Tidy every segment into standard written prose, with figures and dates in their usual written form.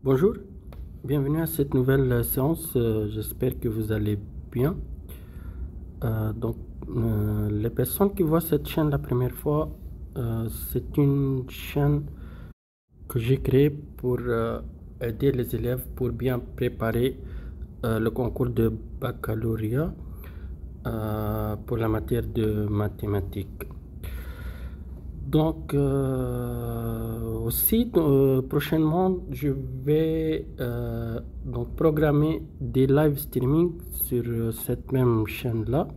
Bonjour, bienvenue à cette nouvelle séance. J'espère que vous allez bien. Les personnes qui voient cette chaîne la première fois, c'est une chaîne que j'ai créée pour aider les élèves pour bien préparer le concours de baccalauréat pour la matière de mathématiques. Donc, prochainement, je vais programmer des live streaming sur cette même chaîne-là.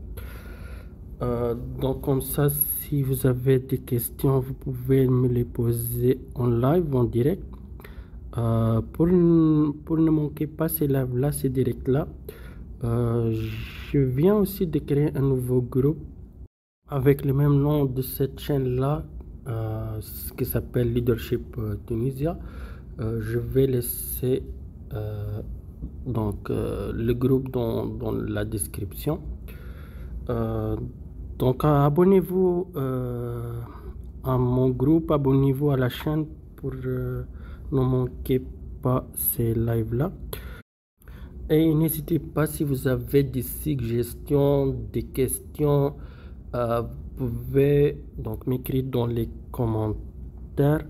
Donc, comme ça, si vous avez des questions, vous pouvez me les poser en live, en direct. Pour ne manquer pas ces lives-là, ces directs-là, je viens aussi de créer un nouveau groupe avec le même nom de cette chaîne-là, ce qui s'appelle Leadership Tunisia. Je vais laisser le groupe dans la description. Abonnez-vous à mon groupe, abonnez-vous à la chaîne pour ne manquer pas ces lives-là. Et n'hésitez pas, si vous avez des suggestions, des questions, vous pouvez donc m'écrire dans les commentaires.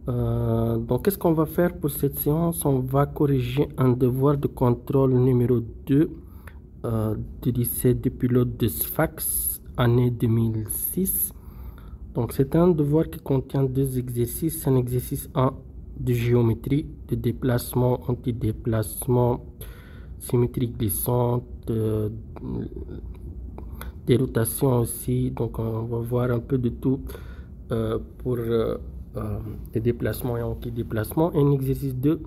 Qu'est-ce qu'on va faire pour cette séance? On va corriger un devoir de contrôle numéro 2 du lycée de pilote de Sfax, année 2006. Donc c'est un devoir qui contient deux exercices. Un exercice 1 de géométrie, de déplacement, anti-déplacement, symétrie glissante, des rotations aussi. Donc on va voir un peu de tout pour les déplacements et anti-déplacements. Un exercice 2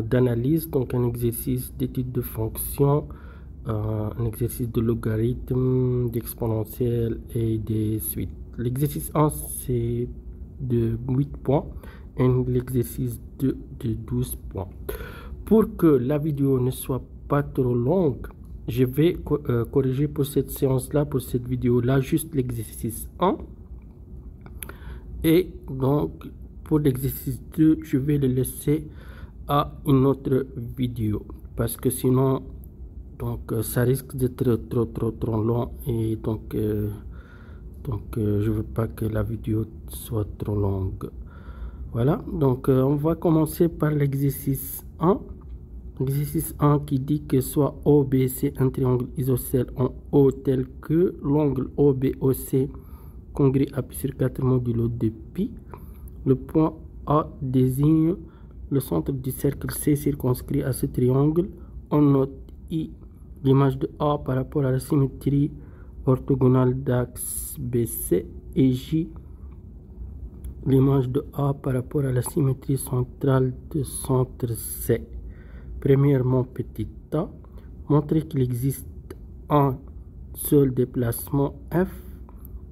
d'analyse, donc un exercice d'étude de fonctions, un exercice de logarithme, d'exponentielle et des suites. L'exercice 1 c'est de 8 points et l'exercice 2 de 12 points. Pour que la vidéo ne soit pas trop longue, je vais corriger pour cette séance-là, pour cette vidéo-là, juste l'exercice 1. Et donc, pour l'exercice 2, je vais le laisser à une autre vidéo. Parce que sinon, ça risque d'être trop long. Et je veux pas que la vidéo soit trop longue. Voilà, donc on va commencer par l'exercice 1. L'exercice 1 qui dit que soit OBC un triangle isocèle en O tel que l'angle OBOC congrue à pi sur 4 modulo de pi. Le point A désigne le centre du cercle C circonscrit à ce triangle. On note I l'image de A par rapport à la symétrie orthogonale d'axe BC et J l'image de A par rapport à la symétrie centrale de centre C. Premièrement, petit a, montrer qu'il existe un seul déplacement f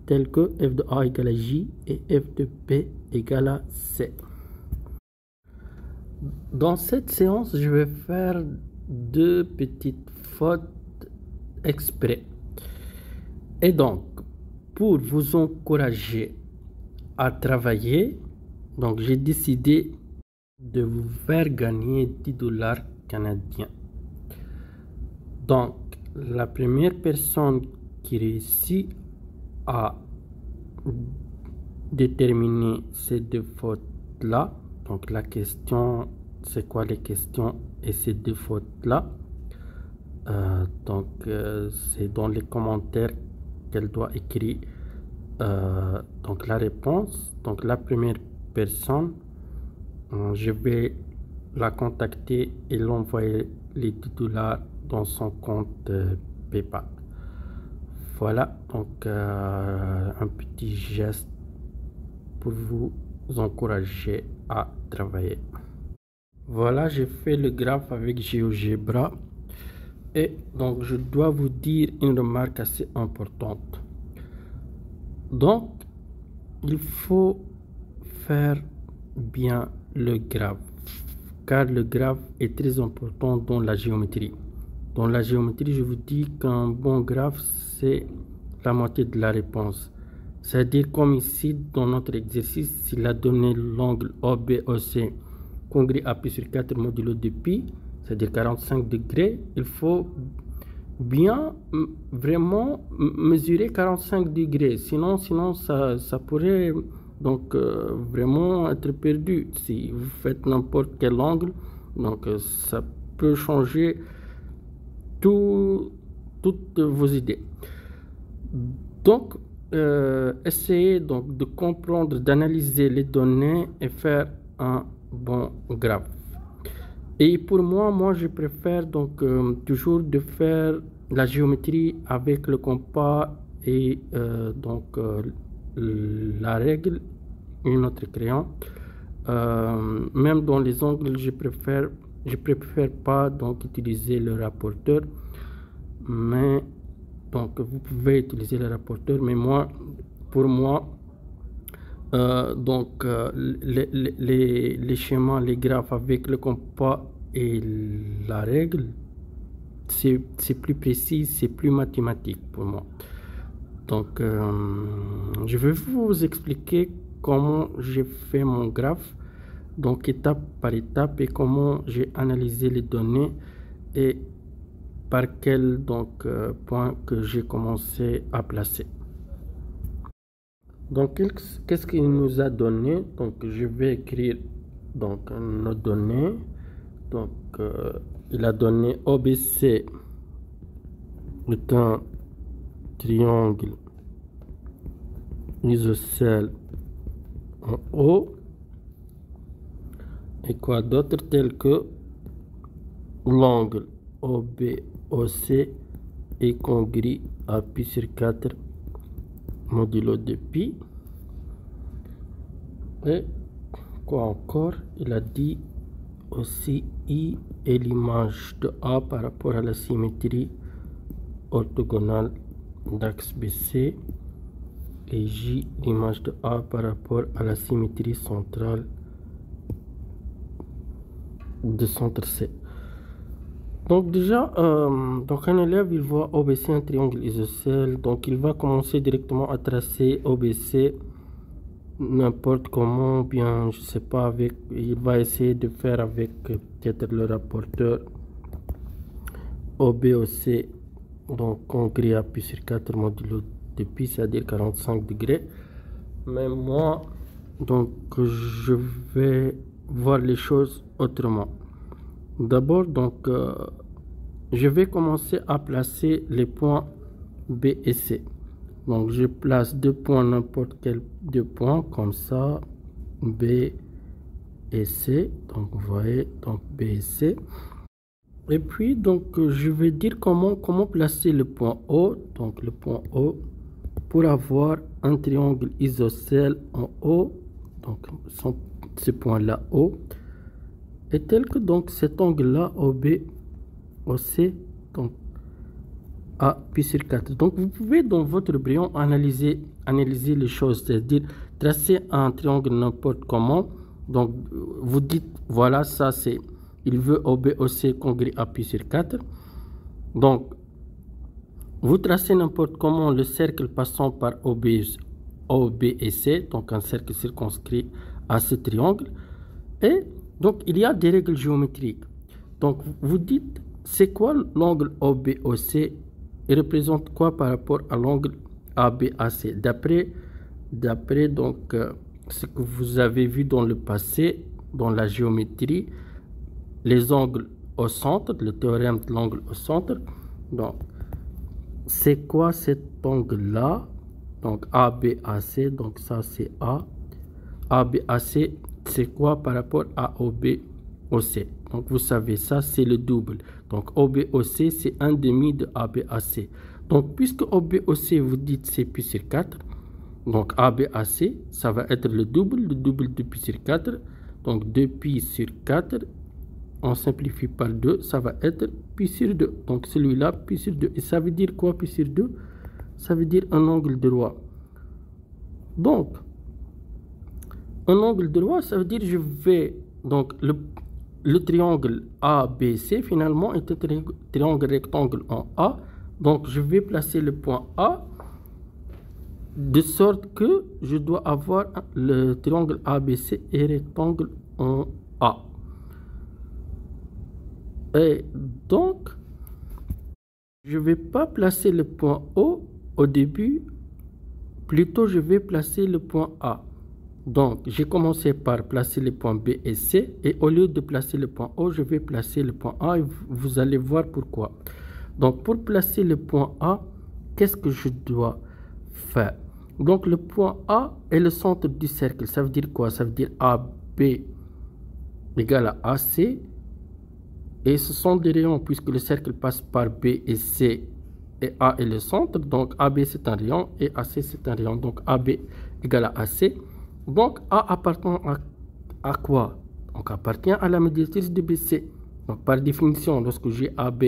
tel que f de a égale à j et f de b égale à c. Dans cette séance, je vais faire deux petites fautes exprès. Et donc, pour vous encourager à travailler, donc j'ai décidé de vous faire gagner 10 $ canadiens. Donc, la première personne qui réussit à déterminer ces deux fautes-là, donc la question, c'est quoi les questions et ces deux fautes-là, c'est dans les commentaires qu'elle doit écrire donc la réponse. Donc la première personne, je vais la contacter et l'envoyer les 10 $ dans son compte PayPal. Voilà, donc un petit geste pour vous encourager à travailler. Voilà, j'ai fait le graphe avec GeoGebra et donc je dois vous dire une remarque assez importante. Donc, il faut faire bien le graphe, car le graphe est très important dans la géométrie. Dans la géométrie, je vous dis qu'un bon graphe, c'est la moitié de la réponse. C'est-à-dire, comme ici, dans notre exercice, s'il a donné l'angle OBOC congrue à pi sur 4 modulo de pi, c'est-à-dire 45 degrés, il faut bien vraiment mesurer 45 degrés, sinon ça pourrait donc vraiment être perdu. Si vous faites n'importe quel angle, donc ça peut changer toutes vos idées. Donc essayez donc de comprendre, d'analyser les données et faire un bon graphe. Et pour moi je préfère donc toujours de faire la géométrie avec le compas et donc la règle et notre crayon. Même dans les angles, je préfère pas donc utiliser le rapporteur, mais donc vous pouvez utiliser le rapporteur, mais pour moi donc les schémas, les graphes avec le compas et la règle, c'est plus précis, c'est plus mathématique pour moi. Donc je vais vous expliquer comment j'ai fait mon graphe, donc étape par étape, et comment j'ai analysé les données et par quel donc point que j'ai commencé à placer. Donc qu'est-ce qu'il nous a donné? Donc je vais écrire donc nos données. Donc il a donné OBC est un triangle isocèle en haut, et quoi d'autre, tel que l'angle OBOC est congru à pi sur 4 modulo de pi. Et quoi encore, il a dit aussi I est l'image de A par rapport à la symétrie orthogonale d'axe BC, et J l'image de A par rapport à la symétrie centrale de centre C. Donc déjà, donc un élève, il voit OBC un triangle isocèle, donc il va commencer directement à tracer OBC n'importe comment, bien je sais pas, avec, il va essayer de faire avec peut-être le rapporteur OBOC, donc congru à pi sur 4 modulo de pi, c'est-à-dire 45 degrés. Mais moi, donc je vais voir les choses autrement. D'abord, donc je vais commencer à placer les points B et C. Donc je place deux points, n'importe quel deux points, comme ça, B et C. Donc vous voyez, donc B et C. Et puis donc je vais dire comment placer le point O. Donc le point O, pour avoir un triangle isocèle en haut, donc ce point là O, est tel que donc cet angle là OB OC, donc à pi sur 4. Donc vous pouvez dans votre brouillon analyser les choses, c'est-à-dire tracer un triangle n'importe comment. Donc vous dites voilà, ça c'est, il veut OBOC congru à pi sur 4. Donc vous tracez n'importe comment le cercle passant par OB et C, donc un cercle circonscrit à ce triangle. Et donc il y a des règles géométriques. Donc vous dites c'est quoi l'angle OBOC, il représente quoi par rapport à l'angle ABAC, d'après donc ce que vous avez vu dans le passé dans la géométrie, les angles au centre, le théorème de l'angle au centre. Donc c'est quoi cet angle là? Donc ABAC, donc ça c'est A. ABAC, c'est quoi par rapport à OBOC? Donc vous savez, ça c'est le double. Donc OBOC c'est 1/2 de ABAC. Donc puisque OBOC vous dites c'est pi sur 4, donc ABAC ça va être le double de pi sur 4. Donc 2 pi sur 4, on simplifie par 2, ça va être pi sur 2. Donc celui-là pi sur 2. Et ça veut dire quoi pi sur 2? Ça veut dire un angle droit. Donc un angle droit, ça veut dire je vais donc le triangle ABC finalement est un triangle rectangle en A. Donc je vais placer le point A de sorte que je dois avoir le triangle ABC et rectangle en A. Et donc, je ne vais pas placer le point O au début, plutôt je vais placer le point A. Donc, j'ai commencé par placer les points B et C, et au lieu de placer le point O, je vais placer le point A, et vous allez voir pourquoi. Donc, pour placer le point A, qu'est-ce que je dois faire? Donc, le point A est le centre du cercle. Ça veut dire quoi? Ça veut dire AB égale à AC. Et ce sont des rayons, puisque le cercle passe par B et C, et A est le centre. Donc, AB, c'est un rayon, et AC, c'est un rayon. Donc, AB égale à AC. Donc, A appartient à quoi? Donc, appartient à la médiatrice de BC. Donc, par définition, lorsque j'ai AB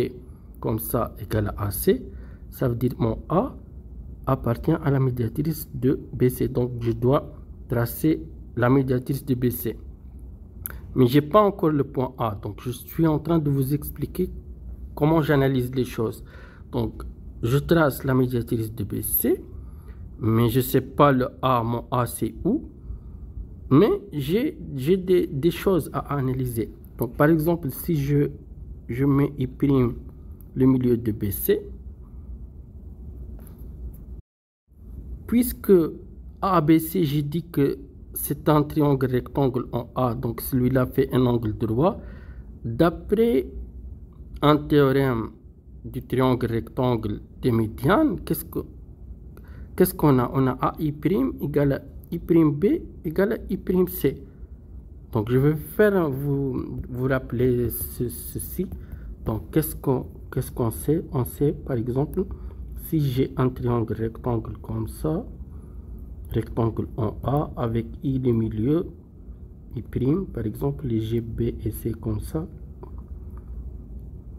comme ça égale à AC, ça veut dire mon A appartient à la médiatrice de BC. Donc, je dois tracer la médiatrice de BC. Mais je n'ai pas encore le point A. Donc, je suis en train de vous expliquer comment j'analyse les choses. Donc, je trace la médiatrice de BC, mais je ne sais pas le A, mon A c'est où. Mais j'ai des choses à analyser. Donc, par exemple, si je mets I' le milieu de BC, puisque ABC, j'ai dit que c'est un triangle rectangle en A, donc celui-là fait un angle droit. D'après un théorème du triangle rectangle des médianes, qu'est-ce qu'on a? On a AI' égale à I'B égale à I'C. Donc je vais faire vous rappeler ceci. Donc qu'est-ce qu'on sait? On sait par exemple, si j'ai un triangle rectangle comme ça, rectangle en A avec I le milieu, I', par exemple, les G, B et C comme ça.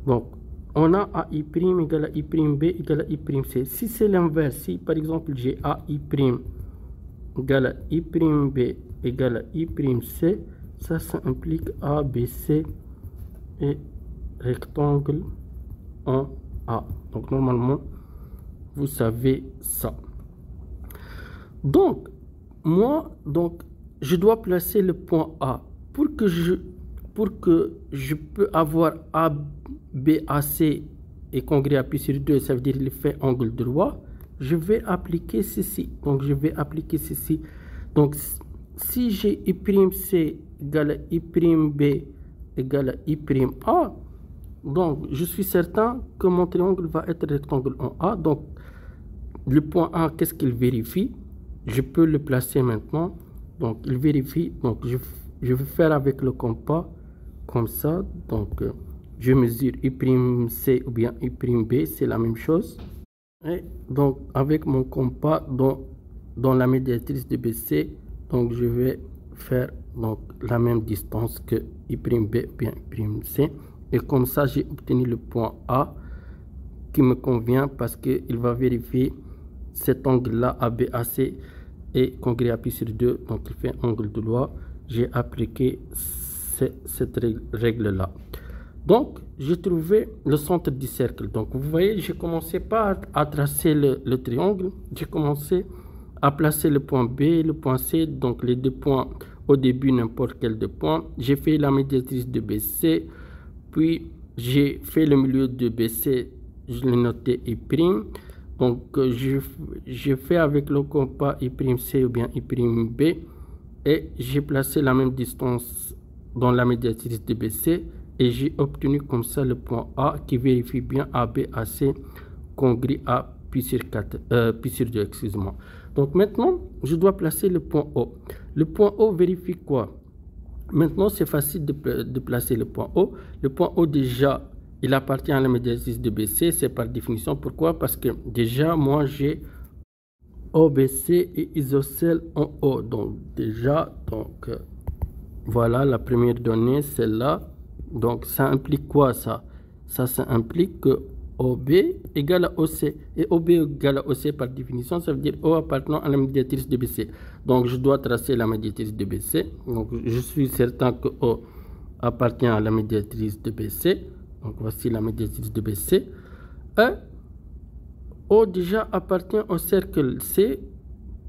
Donc, on a AI' égale à I'B égale à I'C. Si c'est l'inverse, si par exemple j'ai AI' égale à I'B égale à I'C, ça implique ABC et rectangle en A. Donc, normalement, vous savez ça. Donc, moi, je dois placer le point A. Pour que je peux avoir ABAC et congrès à pi sur 2, ça veut dire qu'il fait angle droit, je vais appliquer ceci. Donc, je vais appliquer ceci. Donc, si j'ai I'C égale à I'B égale à I'A, donc, je suis certain que mon triangle va être rectangle en A. Donc, le point A, qu'est-ce qu'il vérifie? Je peux le placer maintenant. Donc, il vérifie. Donc, je vais faire avec le compas comme ça. Donc, je mesure I'C ou bien I'B, c'est la même chose. Et donc, avec mon compas dans la médiatrice de BC, donc je vais faire donc la même distance que I'B ou bien I'C. Et comme ça, j'ai obtenu le point A qui me convient parce qu'il va vérifier cet angle-là, ABAC, et congrès à pi sur 2, donc il fait angle droit. J'ai appliqué cette règle-là. Donc, j'ai trouvé le centre du cercle. Donc, vous voyez, j'ai commencé pas à tracer le triangle. J'ai commencé à placer le point B, le point C, donc les deux points au début, n'importe quel deux points. J'ai fait la médiatrice de BC, puis j'ai fait le milieu de BC, je l'ai noté I'. Donc, je fais avec le compas I'C ou bien I'B, et j'ai placé la même distance dans la médiatrice de BC, et j'ai obtenu comme ça le point A qui vérifie bien ABAC congrès à pi sur 2, excusez-moi. Donc maintenant, je dois placer le point O. Le point O vérifie quoi? Maintenant, c'est facile de placer le point O. Le point O, déjà, il appartient à la médiatrice de BC, c'est par définition. Pourquoi? Parce que déjà, moi, j'ai OBC et isocèle en O. Donc, déjà, voilà la première donnée, celle-là. Donc, ça implique quoi, ça? Ça implique que OB égale à OC. Et OB égale à OC par définition, ça veut dire O appartenant à la médiatrice de BC. Donc, je dois tracer la médiatrice de BC. Donc, je suis certain que O appartient à la médiatrice de BC. Donc, voici la médiatrice de BC. Et O déjà appartient au cercle C,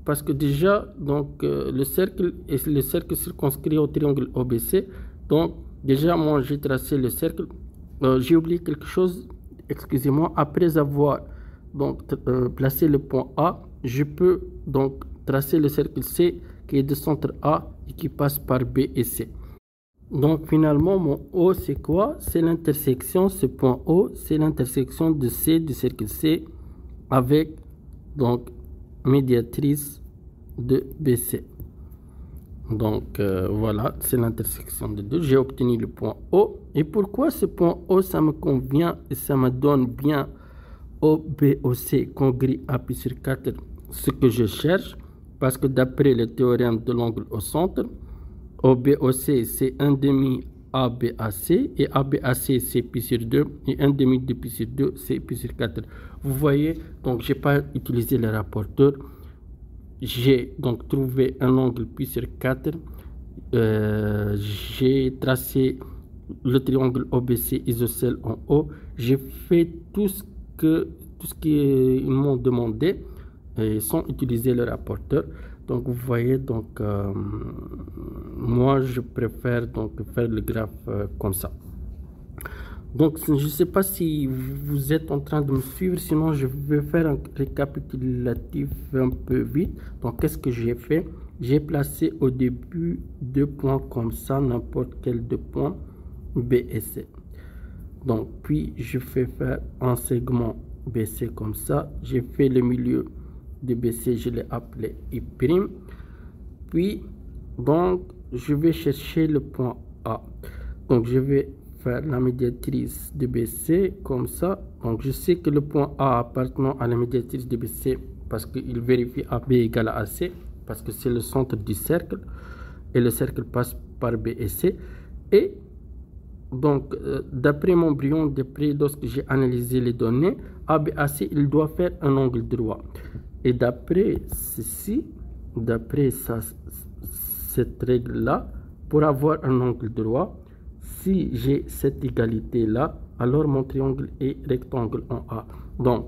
parce que déjà, donc, le cercle est le cercle circonscrit au triangle OBC. Donc, déjà, moi, j'ai tracé le cercle. j'ai oublié quelque chose, excusez-moi. Après avoir donc placé le point A, je peux donc tracer le cercle C qui est de centre A et qui passe par B et C. Donc finalement mon O c'est quoi? C'est l'intersection, ce point O, c'est l'intersection de C, du cercle C avec donc médiatrice de BC. Donc voilà, c'est l'intersection de deux. J'ai obtenu le point O. Et pourquoi ce point O, ça me convient et ça me donne bien OBOC congrue à pi sur 4, ce que je cherche? Parce que d'après le théorème de l'angle au centre, OBOC c'est 1 demi ABAC et ABAC c'est pi sur 2 et 1 demi de pi sur 2 c'est pi sur 4. Vous voyez, donc j'ai pas utilisé le rapporteur. J'ai donc trouvé un angle pi sur 4. J'ai tracé le triangle OBC isocèle en haut. J'ai fait tout ce qu'ils m'ont demandé sans utiliser le rapporteur. Donc vous voyez, donc moi je préfère donc faire le graphe comme ça. Donc je ne sais pas si vous êtes en train de me suivre, sinon je vais faire un récapitulatif un peu vite. Donc qu'est-ce que j'ai fait? J'ai placé au début deux points comme ça, n'importe quel deux points, B et C. Donc puis je fais faire un segment BC comme ça. J'ai fait le milieu de BC, je l'ai appelé I'. Puis donc je vais chercher le point A. Donc je vais faire la médiatrice de BC comme ça. Donc je sais que le point A appartenant à la médiatrice de BC parce qu'il vérifie AB égale à AC, parce que c'est le centre du cercle et le cercle passe par B et C. Et donc d'après mon brouillon de près, lorsque j'ai analysé les données, ABAC il doit faire un angle droit. Et d'après ceci, d'après cette règle là, pour avoir un angle droit, si j'ai cette égalité là, alors mon triangle est rectangle en A. Donc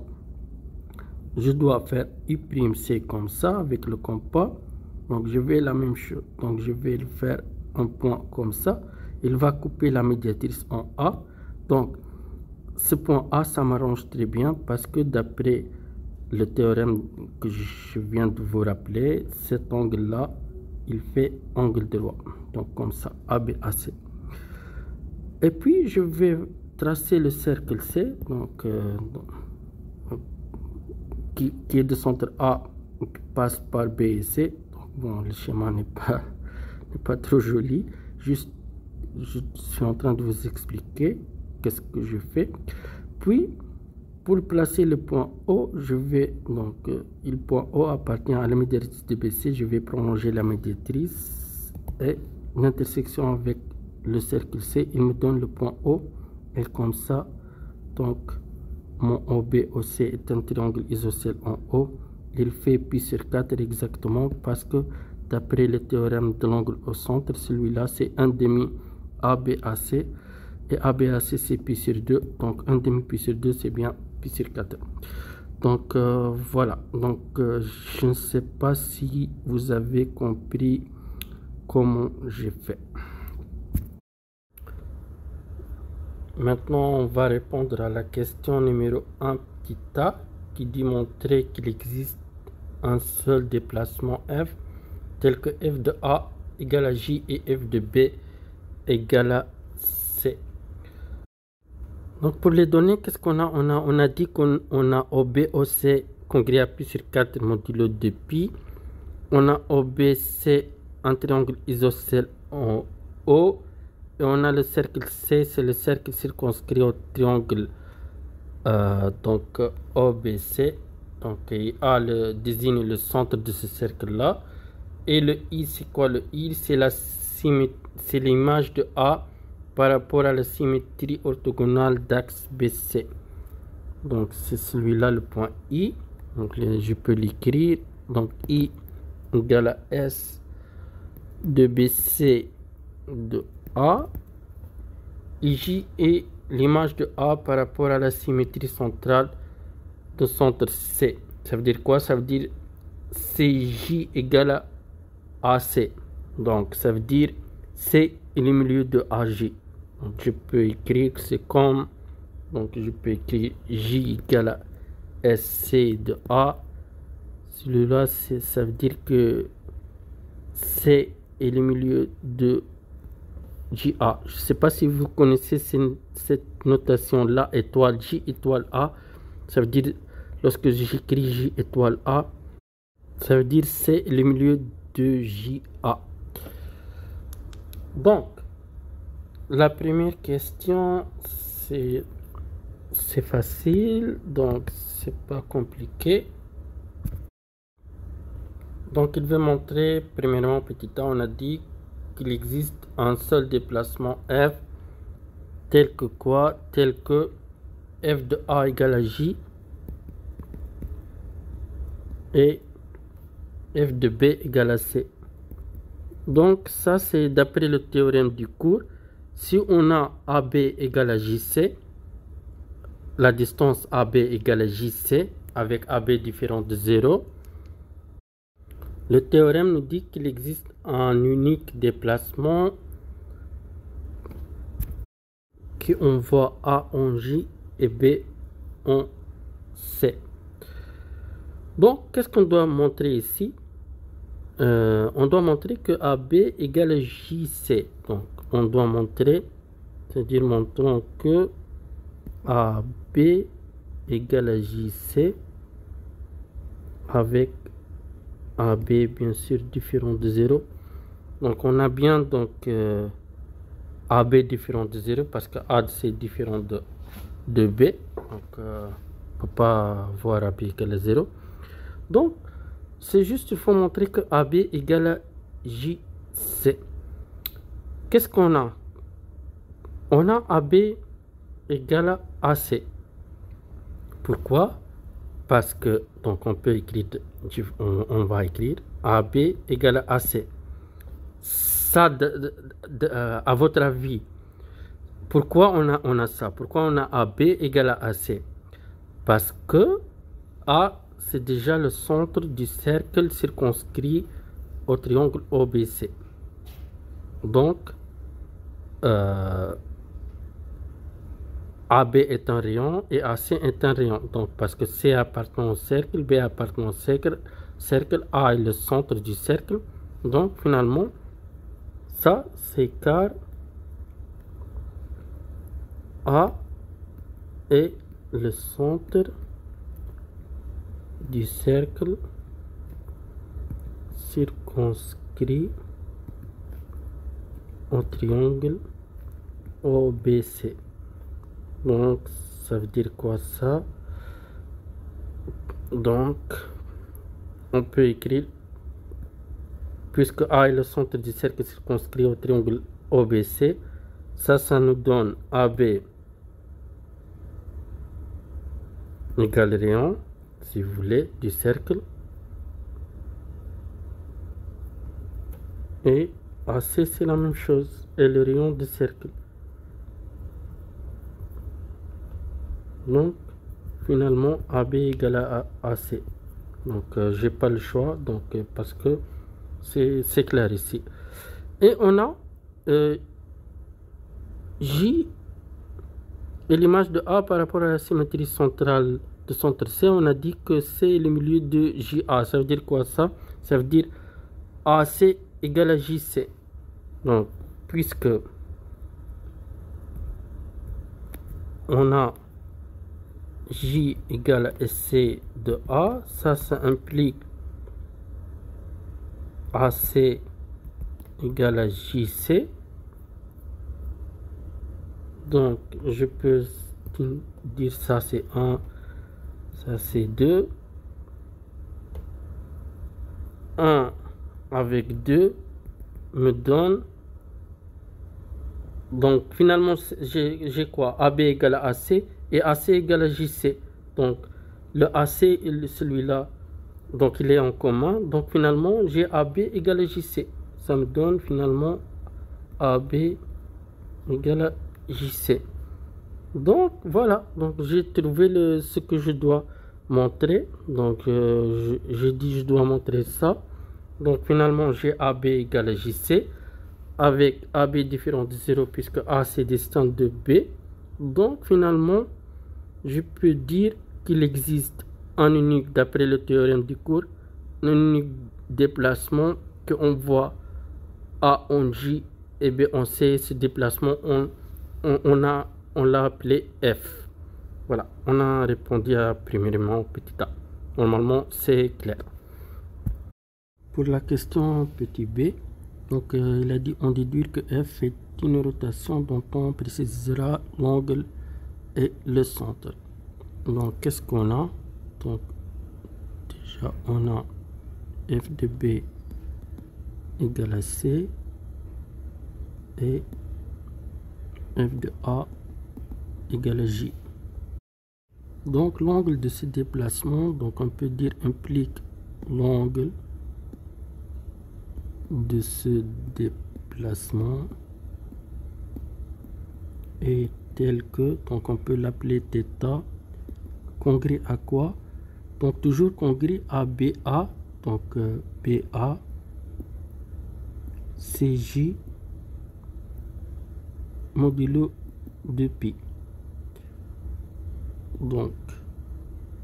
je dois faire U'C comme ça avec le compas. Donc je vais la même chose. Donc je vais faire un point comme ça. Il va couper la médiatrice en A. Donc ce point A, ça m'arrange très bien parce que d'après le théorème que je viens de vous rappeler, cet angle là il fait angle droit. Donc comme ça, ABAC. Et puis je vais tracer le cercle C, donc qui est de centre A, qui passe par B et C. Donc, bon, le schéma n'est pas trop joli. Juste, je suis en train de vous expliquer qu'est-ce que je fais. Puis, pour placer le point O, je vais donc le point O appartient à la médiatrice de BC. Je vais prolonger la médiatrice et l'intersection avec le cercle C, il me donne le point O. Et comme ça, donc mon OBOC est un triangle isocèle en haut. Il fait pi sur 4 exactement parce que d'après le théorème de l'angle au centre, celui-là c'est 1 demi ABAC et ABAC c'est pi sur 2. Donc 1 demi pi sur 2 c'est bien pi sur 4. Donc voilà. Donc je ne sais pas si vous avez compris comment j'ai fait. Maintenant, on va répondre à la question numéro 1 petit a qui dit montrer qu'il existe un seul déplacement f tel que f de a égale à j et f de b égale à c. Donc pour les données, qu'est-ce qu'on a? On a dit qu'on a OBOC congrue à pi sur 4 modulo de pi. On a OBC, un triangle isocèle en haut. Et on a le cercle C, c'est le cercle circonscrit au triangle donc OBC. Donc il a désigne le centre de ce cercle là. Et le I, c'est quoi le I? C'est l'image de A par rapport à la symétrie orthogonale d'axe BC. Donc c'est celui-là le point I. Donc je peux l'écrire. Donc I égale à S de BC de A. J est l'image de A par rapport à la symétrie centrale de centre C. Ça veut dire quoi? Ça veut dire CJ égale à AC. Donc ça veut dire C est le milieu de AJ. Donc, je peux écrire, c'est comme, donc je peux écrire J égale à SC de A. Celui-là, ça veut dire que C est le milieu de JA. Je ne sais pas si vous connaissez cette notation-là, étoile J étoile A. Ça veut dire, lorsque j'écris J étoile A, ça veut dire c'est le milieu de JA. Donc, la première question, c'est facile, donc c'est pas compliqué. Donc, il veut montrer, premièrement, petit a, on a dit qu'il existe un seul déplacement f, tel que quoi? Tel que f de a égale à j et f de b égale à c. Donc, ça, c'est d'après le théorème du cours. Si on a AB égale à JC, la distance AB égale à JC, avec AB différent de 0, le théorème nous dit qu'il existe un unique déplacement qui envoie A en J et B en C. Donc, qu'est-ce qu'on doit montrer ici? On doit montrer que AB égale à JC. Donc, on doit montrer, c'est-à-dire montrons que AB égale à JC avec AB bien sûr différent de 0. Donc, on a bien donc AB différent de 0 parce que A c'est différent de B. Donc, on ne peut pas voir AB égale à 0. Donc, c'est juste, il faut montrer que AB égale à JC. Qu'est-ce qu'on a? On a AB égale à AC. Pourquoi? Parce que, donc on peut écrire, on va écrire AB égale à AC. Ça, à votre avis, pourquoi on a ça? Pourquoi on a AB égale à AC? Parce que A, c'est déjà le centre du cercle circonscrit au triangle OBC. Donc, AB est un rayon et AC est un rayon. Donc, parce que C appartient au cercle, B appartient au cercle, A est le centre du cercle. Donc, finalement, ça, c'est car A est le centre du cercle circonscrit au triangle OBC. Donc, ça veut dire quoi ça? Donc, on peut écrire, puisque A est le centre du cercle circonscrit au triangle OBC, ça nous donne AB égale rayon, si vous voulez, du cercle, et AC c'est la même chose, et le rayon du cercle. Donc finalement AB égale à AC. Donc j'ai pas le choix, donc parce que c'est clair ici. Et on a J et l'image de A par rapport à la symétrie centrale de centre C. On a dit que C est le milieu de JA. Ça veut dire quoi ça? Ça veut dire AC égale à JC. Donc puisque on a J égale à SC de A, ça implique AC égale à JC. Donc, je peux dire ça c'est 1, ça c'est 2. 1 avec 2 me donne, donc finalement j'ai quoi? AB égale à AC et AC égale à JC. Donc le AC, celui-là, donc il est en commun. Donc finalement j'ai AB égale à JC. Ça me donne finalement AB égale à JC. Donc voilà, donc j'ai trouvé ce que je dois montrer. Donc j'ai dit je dois montrer ça. Donc finalement j'ai AB égale à JC. avec AB différent de 0 puisque A c'est distant de B. Donc finalement, je peux dire qu'il existe un unique, d'après le théorème du cours, un unique déplacement qu'on voit A en J et B en C. Ce déplacement, on l'a appelé F. Voilà, on a répondu à premièrement petit A. Normalement, c'est clair. Pour la question petit b, donc il a dit on déduit que F est une rotation dont on précisera l'angle et le centre. Donc qu'est-ce qu'on a? Donc déjà on a F de B égale à C et F de A égale à J. Donc l'angle de ce déplacement, donc on peut dire implique l'angle de ce déplacement est tel que, donc on peut l'appeler θ, congrès à quoi? Donc toujours congrès à BA, donc BA CJ modulo de pi. Donc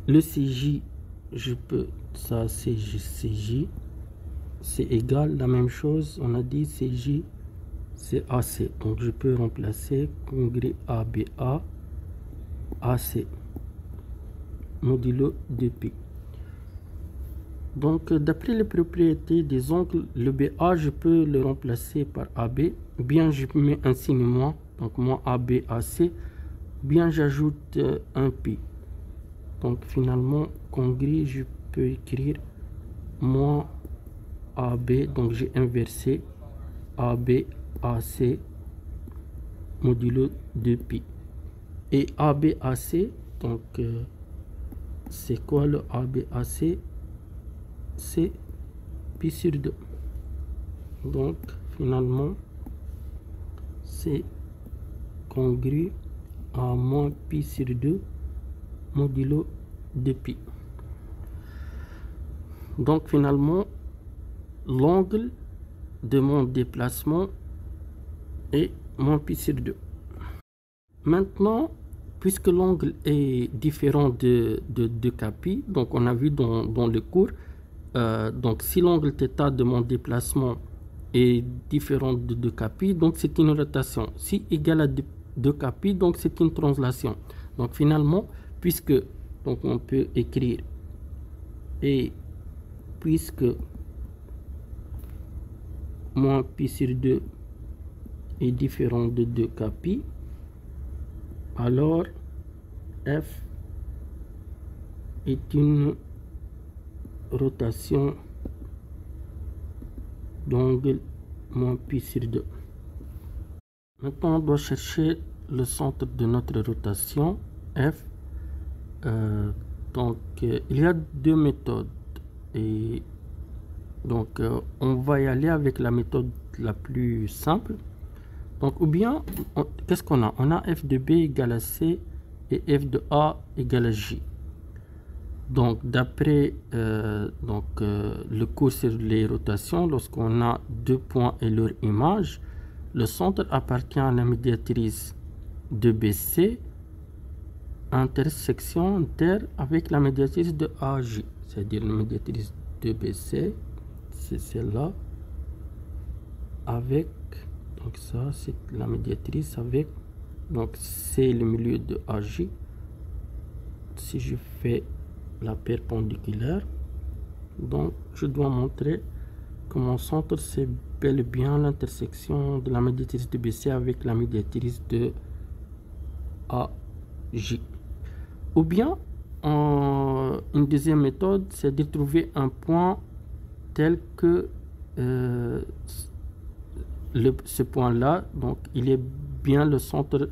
le CJ, je peux, ça CJ c'est égal, la même chose, on a dit CJ c'est AC, donc je peux remplacer congrès ABA AC modulo de pi. Donc d'après les propriétés des angles, le BA je peux le remplacer par AB, ou bien je mets un signe moins, donc moins AB AC, ou bien j'ajoute un pi. Donc finalement congrès je peux écrire moins AB, donc j'ai inversé AB AC modulo de pi. Et AB AC, donc c'est quoi le AB AC? C'est pi sur 2. Donc finalement c'est congrès à moins pi sur 2 modulo de pi. Donc finalement l'angle de mon déplacement est moins pi sur 2. Maintenant, puisque l'angle est différent de kpi, donc on a vu dans le cours, donc si l'angle θ de mon déplacement est différent de kpi, donc c'est une rotation. Si égal à 2 kpi, donc c'est une translation. Donc finalement, puisque donc on peut écrire et puisque moins pi sur 2 est différent de 2 kpi, alors F est une rotation d'angle moins pi sur 2. Maintenant on doit chercher le centre de notre rotation F. Donc il y a deux méthodes et donc on va y aller avec la méthode la plus simple. Donc ou bien qu'est-ce qu'on a? On a F de B égale à C et F de A égale à J. Donc d'après le cours sur les rotations, lorsqu'on a deux points et leur image, le centre appartient à la médiatrice de BC, intersection inter avec la médiatrice de AJ, c'est-à-dire la médiatrice de BC, c'est celle-là, avec, donc ça c'est la médiatrice avec, donc c'est le milieu de AJ. Si je fais la perpendiculaire, donc je dois montrer que mon centre c'est bel et bien l'intersection de la médiatrice de BC avec la médiatrice de AJ. Ou bien une deuxième méthode, c'est de trouver un point tel que ce point là, donc il est bien le centre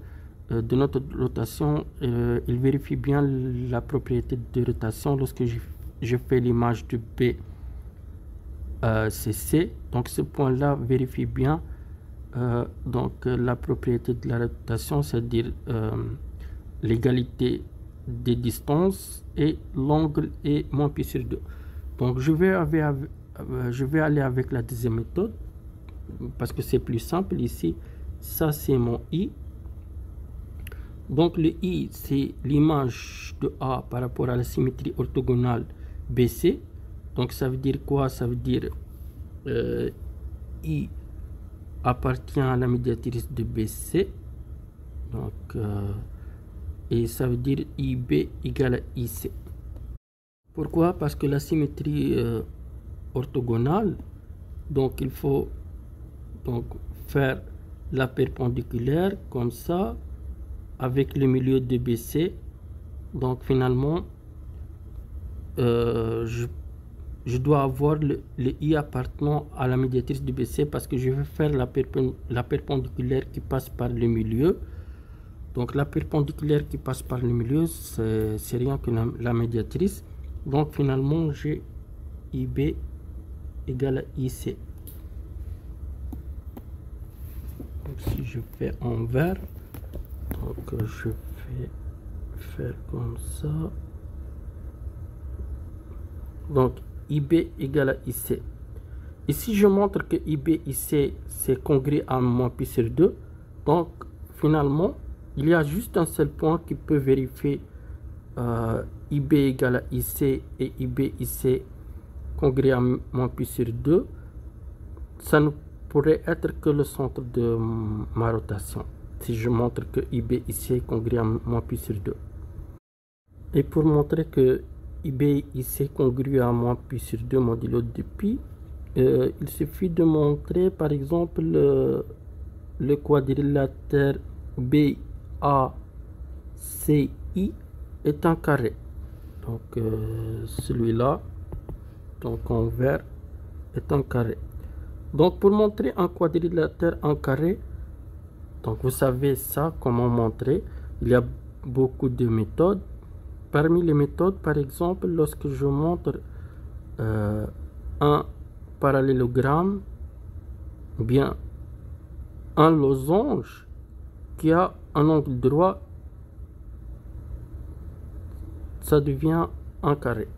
de notre rotation. Il vérifie bien la propriété de rotation lorsque je fais l'image de B c'est C. Donc ce point là vérifie bien la propriété de la rotation, c'est-à-dire l'égalité des distances et l'angle est moins pi sur 2. Donc je vais aller avec la deuxième méthode. parce que c'est plus simple ici. Ça, c'est mon I. Donc, le I, c'est l'image de A par rapport à la symétrie orthogonale BC. Donc, ça veut dire quoi? Ça veut dire I appartient à la médiatrice de BC. Donc, et ça veut dire IB égale à IC. Pourquoi? Parce que la symétrie orthogonale, donc il faut donc faire la perpendiculaire comme ça avec le milieu de BC. Donc finalement je dois avoir le I appartenant à la médiatrice de BC parce que je vais faire la perpendiculaire qui passe par le milieu. Donc la perpendiculaire qui passe par le milieu, c'est rien que la médiatrice. Donc finalement j'ai IB égale à IC. Donc si je fais en vert, donc je vais faire comme ça. Donc IB égale à IC. Et si je montre que IB IC c'est congrue à moins pi sur 2, donc finalement il y a juste un seul point qui peut vérifier IB égale à IC et IB IC congrue à moins pi sur 2. Ça ne pourrait être que le centre de ma rotation si je montre que IB IC est congrue à moins pi sur 2. Et pour montrer que IB IC congrue à moins pi sur 2 modulo de pi, il suffit de montrer par exemple le quadrilatère BACI est un carré. Donc celui-là, donc en vert, est un carré. Donc pour montrer un quadrilatère en carré, donc vous savez ça, comment montrer. Il y a beaucoup de méthodes. Parmi les méthodes, par exemple, lorsque je montre un parallélogramme, bien un losange qui a un angle droit, ça devient un carré.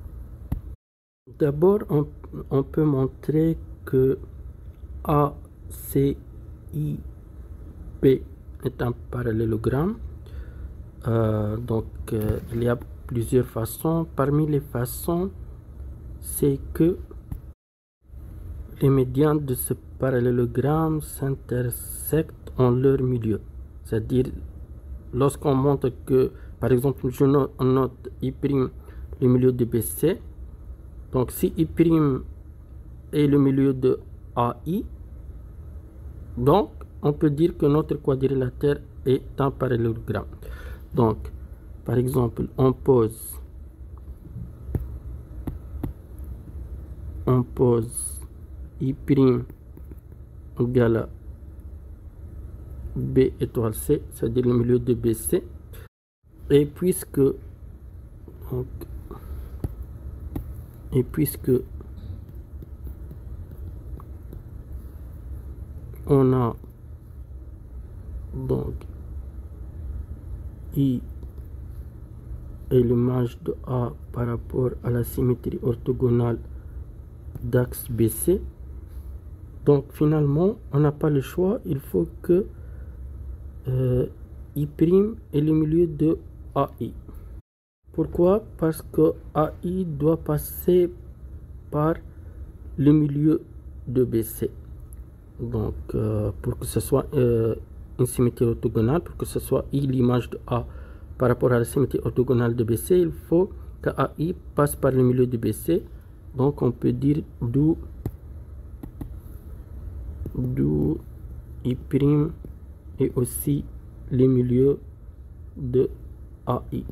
D'abord, on peut montrer que ACIB est un parallélogramme. Donc, il y a plusieurs façons. Parmi les façons, c'est que les médians de ce parallélogramme s'intersectent en leur milieu. C'est-à-dire, lorsqu'on montre que, par exemple, je note I' le milieu de BC. Donc, si I' est le milieu de AI, donc, on peut dire que notre quadrilatère est un parallélogramme. Donc, par exemple, on pose I' égale à B étoile C, c'est-à-dire le milieu de BC. Et puisque on a donc I est l'image de A par rapport à la symétrie orthogonale d'axe BC, donc finalement on n'a pas le choix, il faut que I' est le milieu de AI. Pourquoi? Parce que AI doit passer par le milieu de BC. Donc pour que ce soit une symétrie orthogonale, pour que ce soit I l'image de A par rapport à la symétrie orthogonale de BC, il faut que AI passe par le milieu de BC. Donc on peut dire d'où I' est aussi le milieu de AI.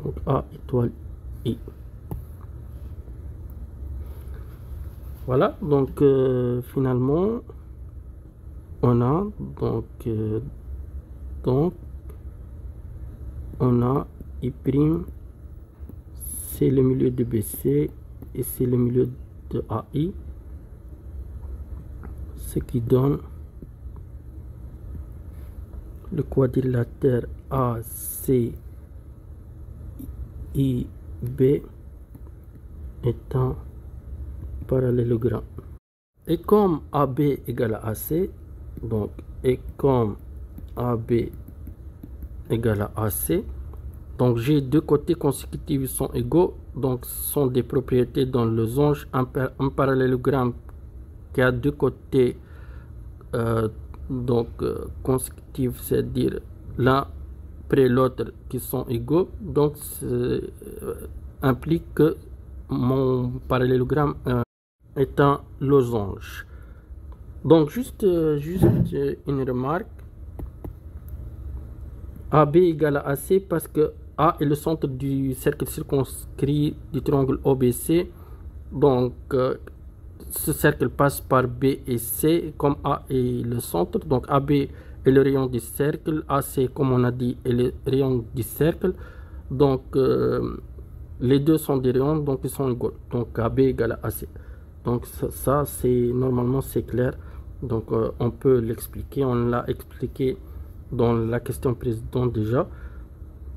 Donc A étoile I. Voilà, donc finalement on a on a I', c'est le milieu de BC et c'est le milieu de AI, ce qui donne le quadrilatère ACIB est un parallélogramme. Et comme AB égale à AC, donc et comme AB égale à AC, donc j'ai deux côtés consécutifs sont égaux, donc ce sont des propriétés dans le losange. Un parallélogramme qui a deux côtés consécutifs, c'est-à-dire l'un près l'autre qui sont égaux, donc implique que mon parallélogramme est un losange. Donc juste une remarque, AB égale à AC parce que A est le centre du cercle circonscrit du triangle OBC. Donc ce cercle passe par B et C, comme A est le centre, donc AB est le rayon du cercle, AC, comme on a dit, est le rayon du cercle. Donc les deux sont des rayons, donc ils sont égaux. Donc AB égale à AC. Donc ça c'est normalement c'est clair. Donc on peut l'expliquer, on l'a expliqué dans la question précédente déjà.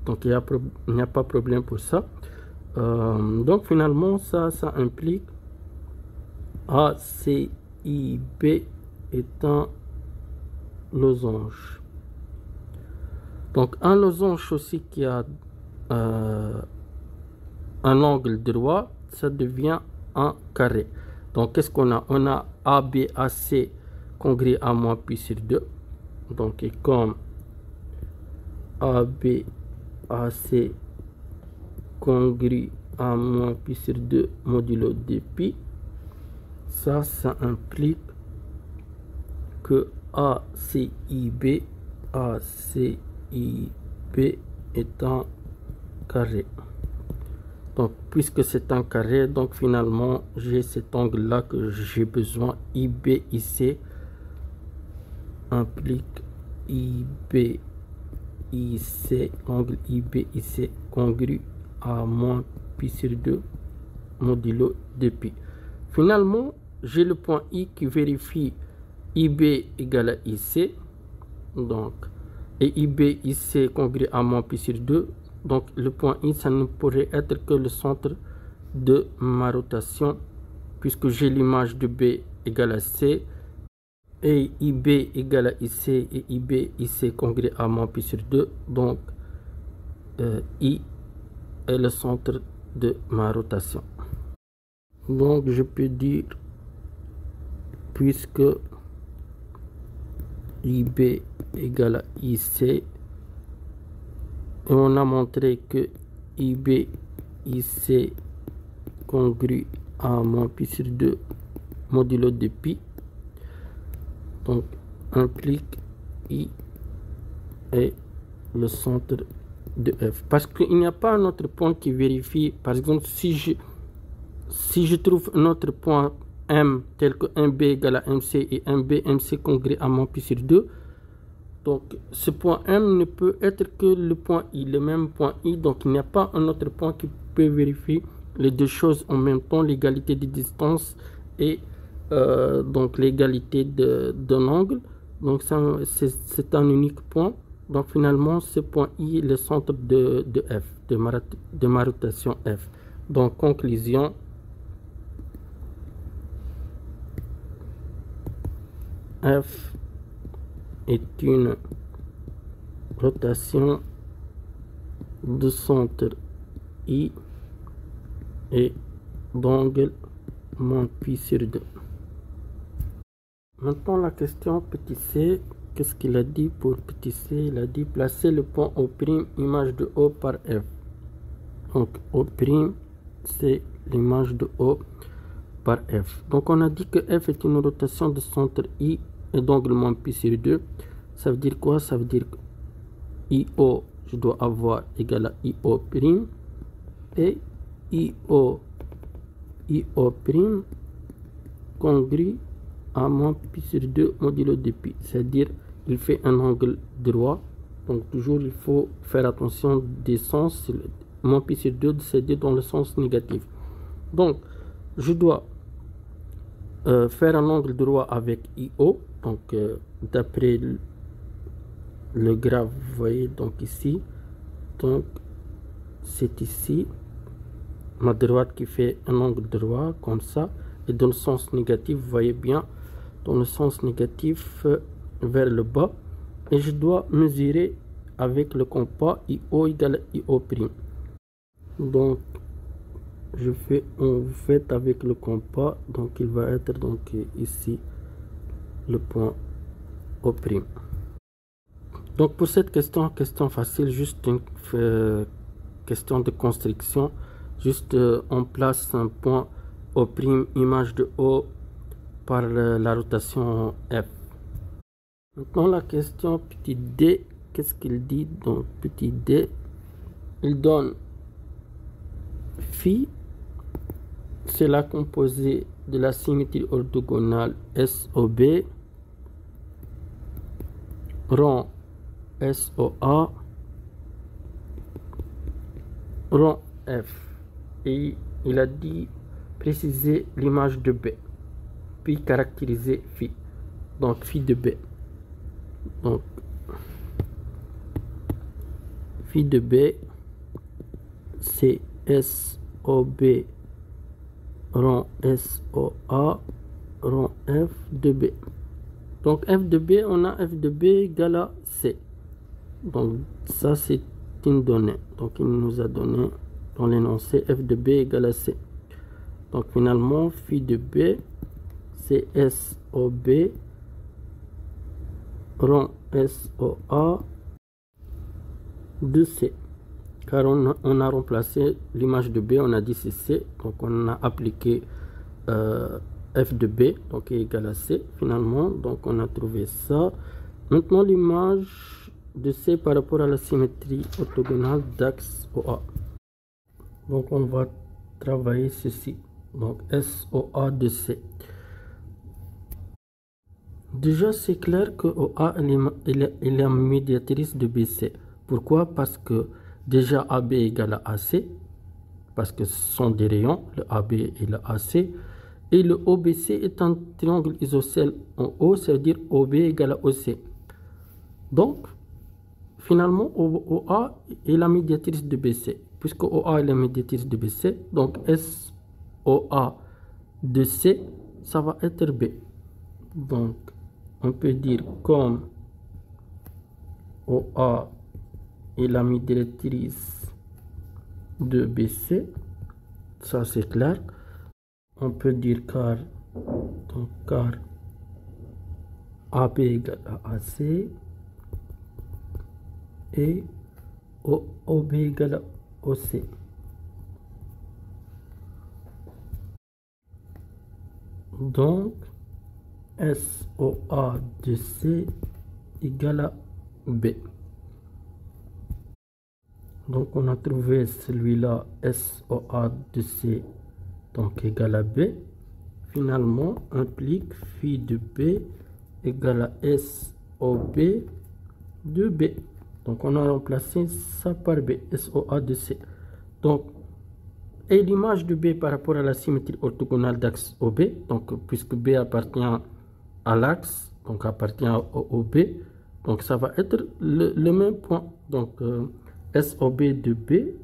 Donc il n'y a pas de problème pour ça. Donc finalement ça implique ACIB est un losange. Donc un losange aussi qui a un angle droit, ça devient un carré. Donc qu'est-ce qu'on a? On a ABAC congrue à moins pi sur 2. Donc et comme ABAC congrue à moins pi sur 2 modulo de pi, ça implique que ACIB est un carré. Donc puisque c'est un carré, donc finalement j'ai cet angle là que j'ai besoin. IBIC implique IBIC, angle IBIC congrue à moins pi sur 2 modulo de pi. Finalement j'ai le point I qui vérifie IB égale à IC, donc et IBIC congrue à moins pi sur 2. Donc le point I, ça ne pourrait être que le centre de ma rotation, puisque j'ai l'image de B égale à C, et IB égale à IC, et IBIC congrue à moins pi sur 2. Donc I est le centre de ma rotation. Donc je peux dire, puisque IB égale à IC, et on a montré que IBIC congrue à moins pi sur 2 modulo de pi, donc implique I est le centre de F. Parce qu'il n'y a pas un autre point qui vérifie. Par exemple, si je trouve un autre point M tel que MB égale à MC et MC congrue à moins pi sur 2, donc ce point M ne peut être que le point I, le même point I. Donc il n'y a pas un autre point qui peut vérifier les deux choses en même temps, l'égalité de distance et donc l'égalité d'un angle. Donc c'est un unique point. Donc finalement ce point I est le centre de F, de ma rotation F. Donc conclusion, F est une rotation de centre I et d'angle moins pi sur 2. Maintenant la question petit c, qu'est-ce qu'il a dit pour petit c? Il a dit placer le point O' image de O par F. Donc O' c'est l'image de O par F. Donc on a dit que F est une rotation de centre I et d'angle moins pi sur 2. Ça veut dire quoi? Ça veut dire que IO, je dois avoir égal à IO' et IO congrue à moins pi sur 2 modulo de pi. C'est-à-dire il fait un angle droit. Donc toujours il faut faire attention des sens. Moins pi sur 2 c'est dans le sens négatif. Donc je dois faire un angle droit avec IO. Donc d'après le graphe, vous voyez, donc ici, donc c'est ici ma droite qui fait un angle droit comme ça, et dans le sens négatif, vous voyez bien, dans le sens négatif vers le bas, et je dois mesurer avec le compas IO égale IO'. Donc je fais en fait avec le compas, donc il va être donc ici le point O'. Donc pour cette question facile, juste une question de construction, juste on place un point O', image de O par la rotation F. Maintenant la question petit d, qu'est-ce qu'il dit? Donc petit d, il donne phi, c'est la composée de la symétrie orthogonale SOB rond SOA rond F, et il a dit préciser l'image de B puis caractériser phi, donc phi de B. Donc phi de B c'est SOB rond SOA rond F de B. Donc F de B, on a F de B égale à C. Donc ça c'est une donnée. Donc il nous a donné dans l'énoncé F de B égale à C. Donc finalement phi de B c'est SOB rond SOA de C. Car on a remplacé l'image de B, on a dit c'est C. Donc on a appliqué F de B, donc est égal à C finalement. Donc on a trouvé ça. Maintenant l'image de C par rapport à la symétrie orthogonale d'axe OA. Donc on va travailler ceci. Donc SOA de C. Déjà c'est clair que OA est la médiatrice de BC. Pourquoi? Parce que déjà AB égale à AC, parce que ce sont des rayons, le AB et le AC. Et le OBC est un triangle isocèle en O, ça veut dire OB égale à OC. Donc, finalement, OA est la médiatrice de BC. Puisque OA est la médiatrice de BC, donc SOA de C, ça va être B. Donc, on peut dire comme OA est la médiatrice de BC, ça c'est clair. On peut dire car AB égale à AC et OB égale à OC. Donc SOA de C égale à B. Donc on a trouvé celui-là, SOA de C donc égal à B. Finalement implique phi de B égale à SOB de B. Donc on a remplacé ça par B, SOA de C. Donc et l'image de B par rapport à la symétrie orthogonale d'axe OB, donc puisque B appartient à l'axe, donc appartient au OB, donc ça va être le même point. Donc SOB de B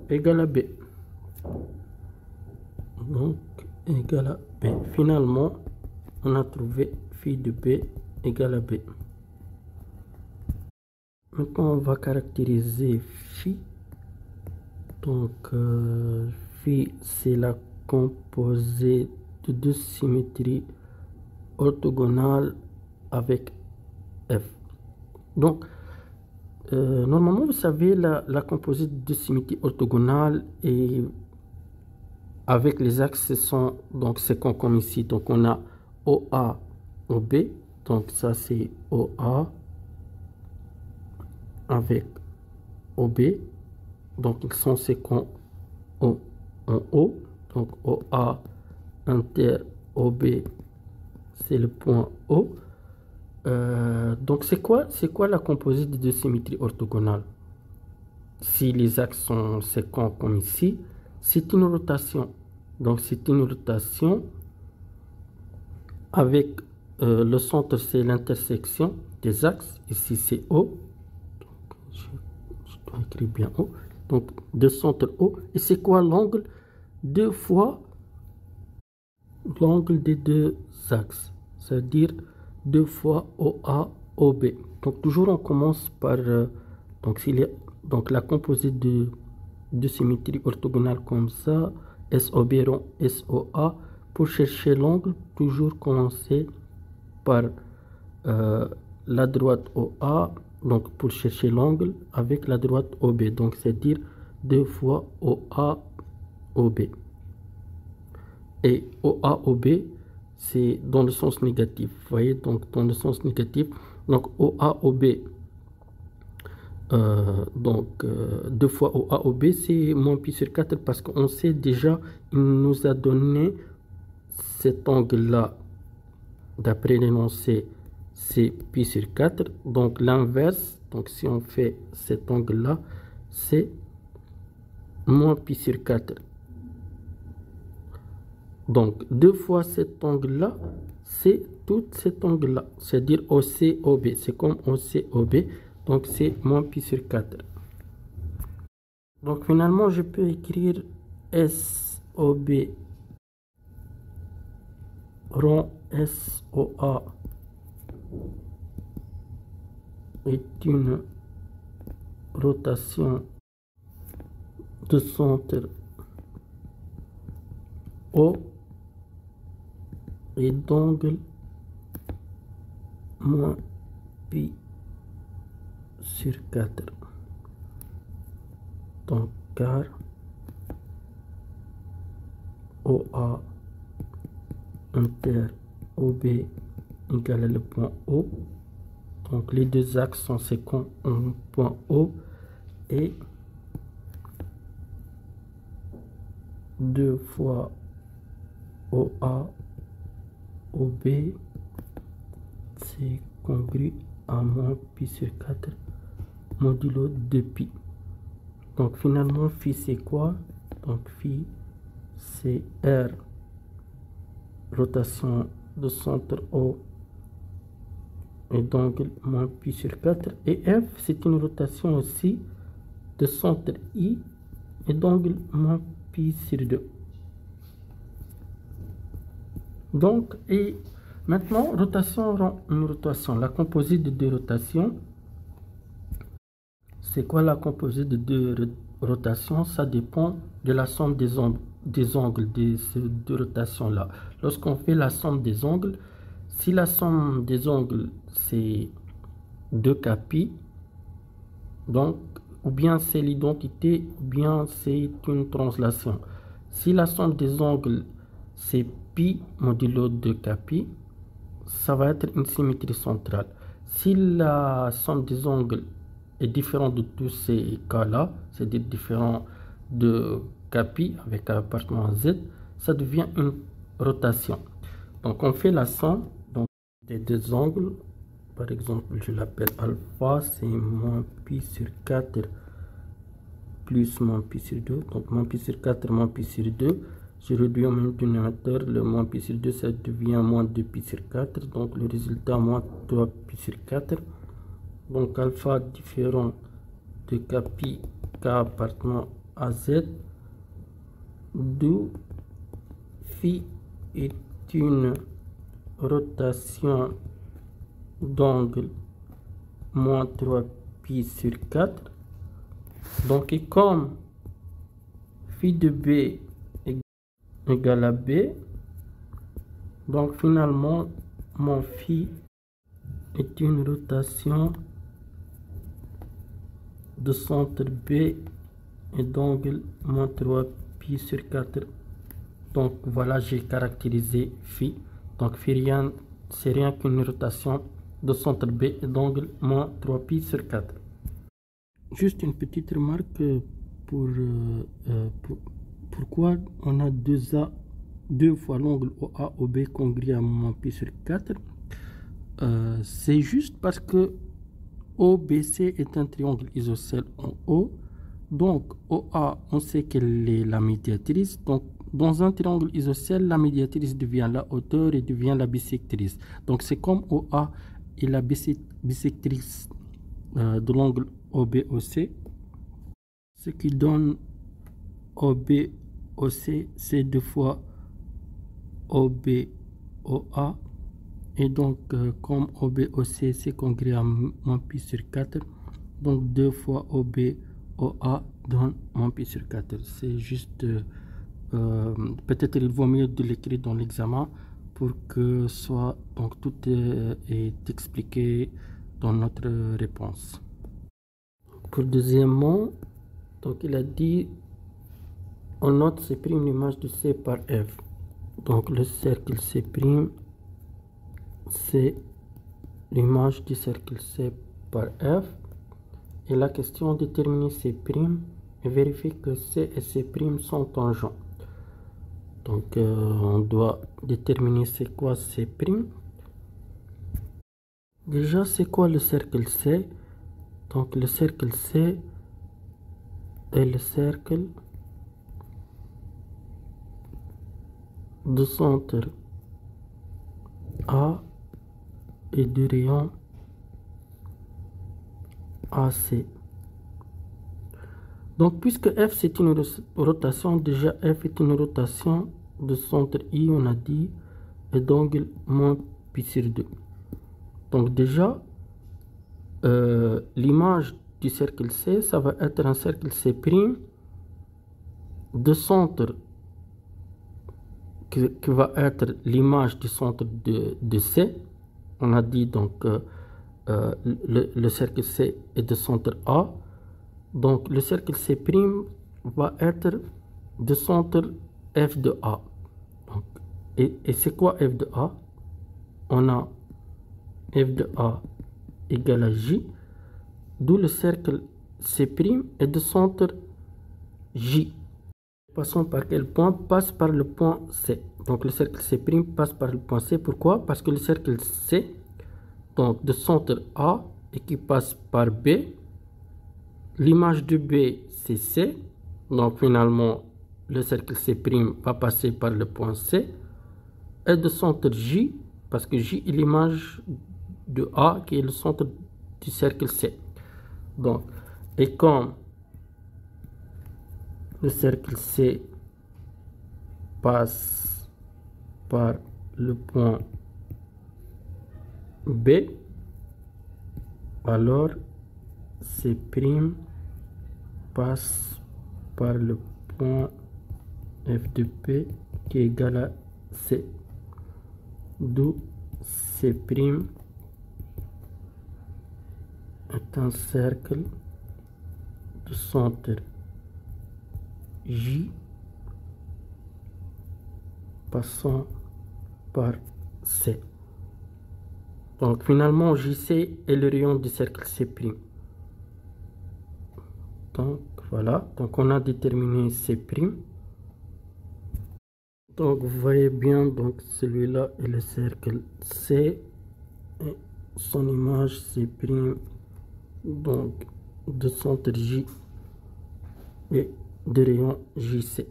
égale à B. Donc égale à B. Finalement, on a trouvé phi de B égale à B. Maintenant, on va caractériser phi. Donc phi, c'est la composée de deux symétries orthogonales avec F. Donc, normalement, vous savez, la composée de deux symétries orthogonales et avec les axes sont donc c'est comme ici. Donc on a OA, OB. Donc ça c'est OA avec OB. Donc ils sont séquents en O. Donc OA inter OB, c'est le point O. Donc c'est quoi la composite de deux symétries orthogonales? Si les axes sont séquents comme ici, c'est une rotation. Donc c'est une rotation avec le centre, c'est l'intersection des axes. Ici c'est O. Donc, je dois écrire bien O. Donc de centre O. Et c'est quoi l'angle? 2 fois l'angle des deux axes, c'est-à-dire 2 fois OA, OB. Donc toujours on commence par donc la composite de symétrie orthogonale comme ça, SOB rond SOA. Pour chercher l'angle, toujours commencer par la droite OA, donc pour chercher l'angle avec la droite OB, donc c'est-à-dire 2 fois OA, OB. Et OA, OB, c'est dans le sens négatif. Vous voyez, donc dans le sens négatif. Donc OA, OB, 2 fois OA, OB, c'est moins pi sur 4 parce qu'on sait déjà, il nous a donné cet angle-là, d'après l'énoncé, c'est pi sur 4. Donc l'inverse, donc si on fait cet angle-là, c'est moins pi sur 4. Donc 2 fois cet angle-là, c'est tout cet angle-là, c'est-à-dire OC-OB. C'est comme OC-OB, donc c'est moins pi sur 4. Donc finalement, je peux écrire SOB rond SOA est une rotation de centre O et d'angle moins pi sur 4. Donc car OA inter OB égale le point O. Donc les deux axes sont séquents en point O et 2 fois OA OB c'est congru à moins pi sur 4 modulo 2 pi. Donc finalement phi c'est quoi? Donc phi c'est R, rotation de centre O et d'angle moins pi sur 4, et F c'est une rotation aussi de centre I et d'angle moins pi sur 2. Donc, et maintenant, rotation rend une rotation. La composite de deux rotations, c'est quoi la composite de deux rotations? Ça dépend de la somme des angles de ces deux rotations-là. Lorsqu'on fait la somme des angles, si la somme des angles c'est 2k pi, donc ou bien c'est l'identité ou bien c'est une translation. Si la somme des angles c'est pi modulo 2k pi, ça va être une symétrie centrale. Si la somme des angles est différente de tous ces cas-là, c'est-à-dire différent de k pi avec un appartement z, ça devient une rotation. Donc on fait la somme donc, des deux angles. Par exemple, je l'appelle alpha, c'est moins pi sur 4 plus moins pi sur 2. Donc moins pi sur 4, moins pi sur 2. Je réduis au même dénominateur, le moins pi sur 2, ça devient moins 2 pi sur 4. Donc le résultat, moins 3 pi sur 4. Donc alpha différent de k pi, k appartenant à z, d'où phi est une rotation d'angle moins 3 pi sur 4. Donc, et comme phi de B égale à B, donc finalement, mon phi est une rotation de centre B et d'angle moins 3 pi sur 4. Donc voilà, j'ai caractérisé phi. Donc phi c'est rien qu'une rotation de centre B et d'angle moins 3 pi sur 4. Juste une petite remarque pourquoi on a 2 fois l'angle OA OB congru à moins pi sur 4. C'est juste parce que OBC est un triangle isocèle en O. Donc OA, on sait qu'elle est la médiatrice. Donc dans un triangle isocèle, la médiatrice devient la hauteur et devient la bisectrice. Donc c'est comme OA est la bisectrice de l'angle OBOC. Ce qui donne OBOC, c'est 2 fois OB, OA. Et donc, comme OB, OC, c'est congrès à moins pi sur 4. Donc, 2 fois OB, OA donne moins pi sur 4. C'est juste, peut-être il vaut mieux de l'écrire dans l'examen pour que soit, donc tout est expliqué dans notre réponse. Pour deuxièmement, donc il a dit, on note C' l'image de C par F. Donc le cercle C', c'est l'image du cercle C par F. Et la question déterminer C' et vérifier que C et C' sont tangents. Donc on doit déterminer c'est quoi C'. Déjà c'est quoi le cercle C? Donc le cercle C est le cercle de centre A et du rayon AC. Donc puisque F c'est une rotation, déjà F est une rotation de centre I, on a dit, et d'angle moins pi sur 2. Donc déjà l'image du cercle C, ça va être un cercle C' de centre qui va être l'image du centre de C. On a dit donc le cercle C est de centre A. Donc le cercle C' va être de centre F de A. Donc, et c'est quoi F de A? On a F de A égale à J, d'où le cercle C' est de centre J. Passons par quel point? Passe par le point C. Donc le cercle C' passe par le point C. Pourquoi? Parce que le cercle C, donc de centre A et qui passe par B, l'image de B c'est C. Donc finalement le cercle C' va passer par le point C. Et de centre J, parce que J est l'image de A qui est le centre du cercle C. Donc, et comme le cercle C passe par le point B, alors C' passe par le point F de P qui est égal à C, d'où C' est un cercle de centre J passant par C. Donc finalement JC est le rayon du cercle C'. Donc voilà, donc on a déterminé C'. Donc vous voyez bien, donc celui-là est le cercle C et son image C', donc de centre J et de rayon JC.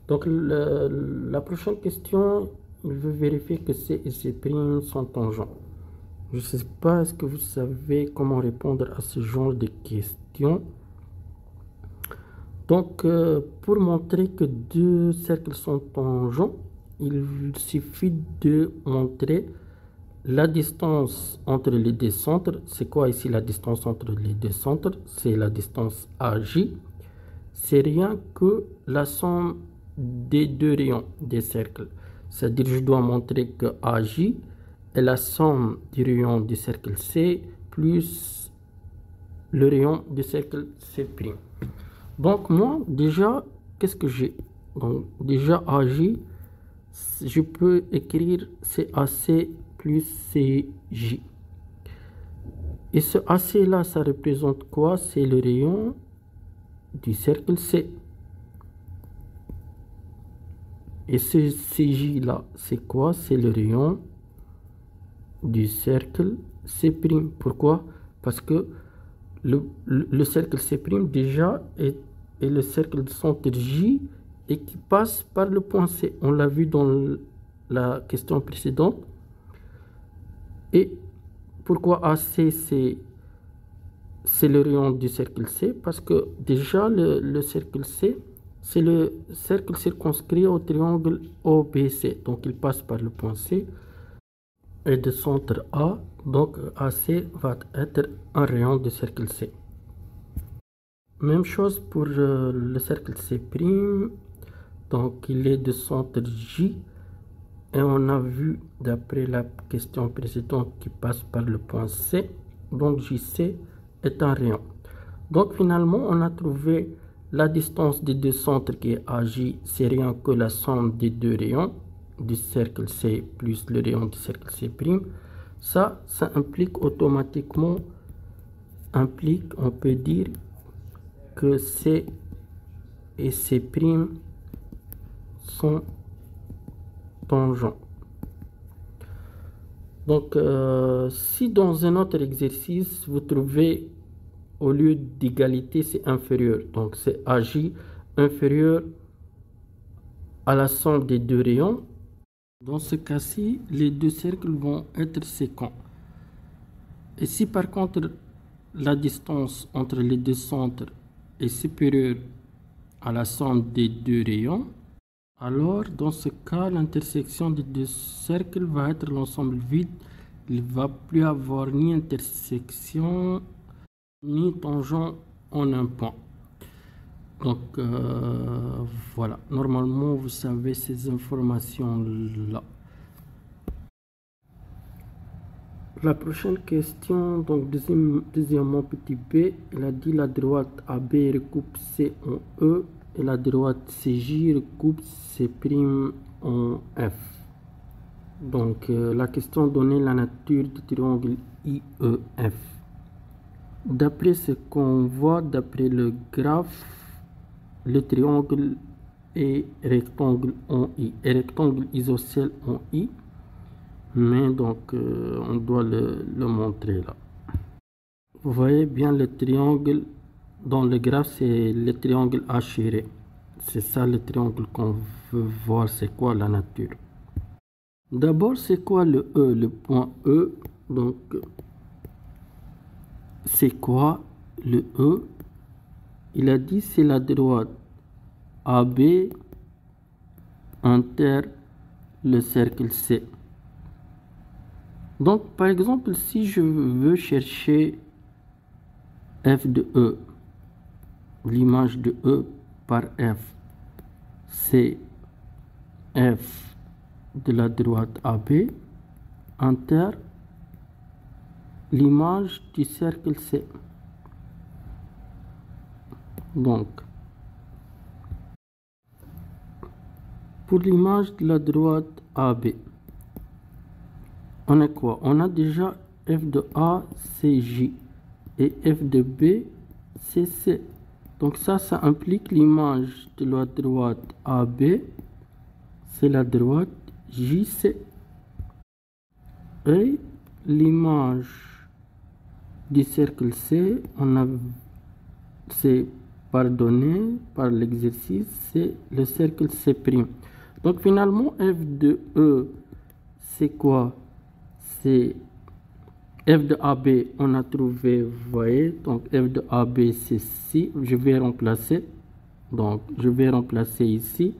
Donc la prochaine question, il veut vérifier que C et C' sont tangents. Je ne sais pas, est-ce que vous savez comment répondre à ce genre de questions? Donc pour montrer que deux cercles sont tangents, il suffit de montrer la distance entre les deux centres. C'est quoi ici la distance entre les deux centres? C'est la distance AJ. C'est rien que la somme des deux rayons des cercles. C'est-à-dire je dois montrer que AJ est la somme du rayon du cercle C plus le rayon du cercle C'. Donc moi déjà, qu'est-ce que j'ai? Donc déjà AJ, je peux écrire CAC plus CJ. Et ce AC là, ça représente quoi? C'est le rayon du cercle C. Et ce CJ là, c'est quoi? C'est le rayon du cercle C'. Pourquoi? Parce que le cercle C' déjà est le cercle de centre J et qui passe par le point C. On l'a vu dans la question précédente. Et pourquoi AC c'est le rayon du cercle C? Parce que déjà le cercle C, C'est le cercle circonscrit au triangle OBC. Donc il passe par le point C et de centre A. Donc AC va être un rayon du cercle C. Même chose pour le cercle C'. Donc il est de centre J. Et on a vu d'après la question précédente qui passe par le point C. Donc JC est un rayon. Donc finalement on a trouvé la distance des deux centres qui est AJ, c'est rien que la somme des deux rayons du cercle C plus le rayon du cercle C'. Ça implique automatiquement, on peut dire que C et C' sont tangents. Donc si dans un autre exercice vous trouvez au lieu d'égalité c'est inférieur, donc c'est AJ inférieur à la somme des deux rayons, dans ce cas-ci les deux cercles vont être sécants. Et si par contre la distance entre les deux centres est supérieure à la somme des deux rayons, alors dans ce cas l'intersection des deux cercles va être l'ensemble vide. Il ne va plus avoir ni intersection ni tangent en un point. Donc voilà, normalement vous savez ces informations là. La prochaine question, donc deuxièmement petit b, il a dit la droite AB recoupe C en E et la droite CJ recoupe C' en F. Donc la question donnait la nature du triangle IEF. D'après ce qu'on voit, d'après le graphe, le triangle est rectangle en I, et rectangle isocèle en I, mais donc on doit le montrer là. Vous voyez bien le triangle dans le graphe, c'est le triangle hachiré. C'est ça le triangle qu'on veut voir, c'est quoi la nature. D'abord, c'est quoi le E, le point E? Donc c'est quoi le E? Il a dit c'est la droite AB inter le cercle C. Donc par exemple si je veux chercher f de E, l'image de E par F, c'est F de la droite AB inter l'image du cercle C. Donc pour l'image de la droite AB, on a quoi? On a déjà f de A c'est J et f de B c'est C. Donc ça implique l'image de la droite AB c'est la droite JC et l'image du cercle C, c'est pardonné par l'exercice, c'est le cercle C'. Donc finalement f de E c'est quoi? C'est f de AB, on a trouvé, vous voyez, donc f de AB c'est ici, je vais remplacer, donc je vais remplacer ici,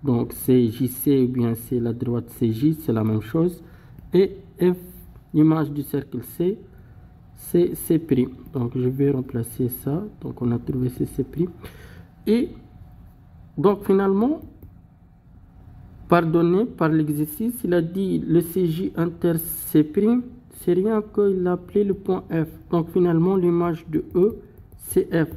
donc c'est JC ou bien c'est la droite CJ, c'est la même chose, et f, l'image du cercle C, c'est C', donc je vais remplacer ça, donc on a trouvé C', et donc finalement, pardonné par l'exercice, il a dit le CJ inter C', c'est rien qu'il a appelé le point F. Donc finalement l'image de E c'est F.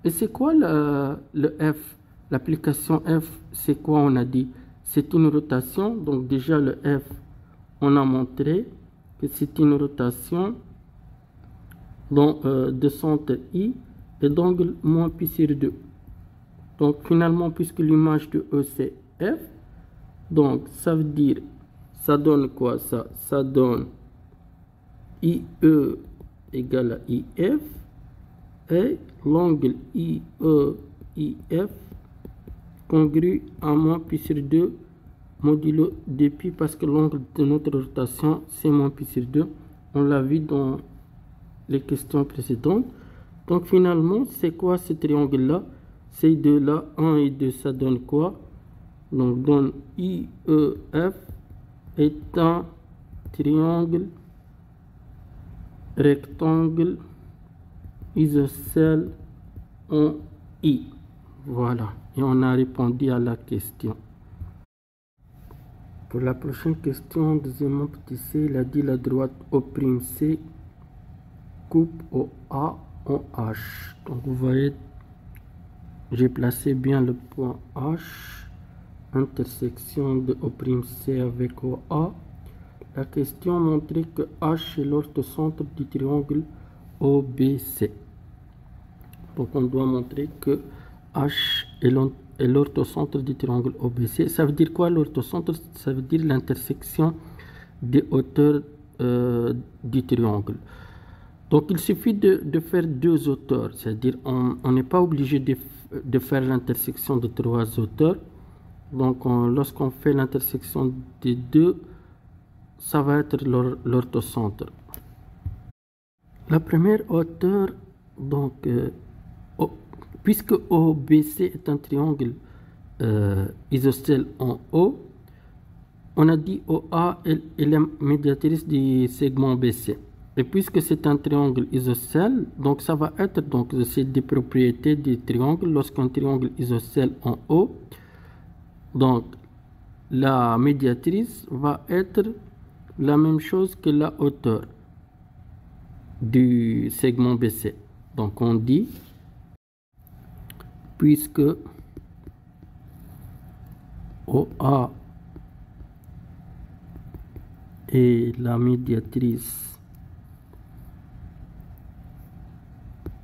Et c'est quoi le F? L'application F, c'est quoi? On a dit c'est une rotation. Donc déjà le F, on a montré que c'est une rotation de centre I et d'angle moins pi sur 2. Donc finalement puisque l'image de E c'est F, donc ça veut dire, ça donne quoi ça? Ça donne IE égale à IF et l'angle IE-IF congru à moins pi sur 2 modulo 2pi parce que l'angle de notre rotation c'est moins pi sur 2. On l'a vu dans les questions précédentes. Donc finalement c'est quoi ce triangle là? Ces deux-là, 1 et 2, ça donne quoi? Donc, donne IEF est un triangle rectangle isocèle en I. Voilà. Et on a répondu à la question. Pour la prochaine question, deuxièmement petit c, il a dit la droite O'C coupe OA en H. Donc vous voyez, j'ai placé bien le point H, intersection de O'C avec OA. La question montrait que H est l'orthocentre du triangle OBC. Donc on doit montrer que H est l'orthocentre du triangle OBC. Ça veut dire quoi l'orthocentre? Ça veut dire l'intersection des hauteurs du triangle. Donc il suffit de faire deux hauteurs, c'est-à-dire on n'est pas obligé de faire l'intersection de trois hauteurs. Donc lorsqu'on fait l'intersection des deux, ça va être l'orthocentre. La première hauteur, donc puisque OBC est un triangle isocèle en O, on a dit OA est la médiatrice du segment BC. Et puisque c'est un triangle isocèle, donc ça va être, donc c'est des propriétés du triangle. Lorsqu'un triangle isocèle en O, donc la médiatrice va être la même chose que la hauteur du segment BC. Donc on dit, puisque OA est la médiatrice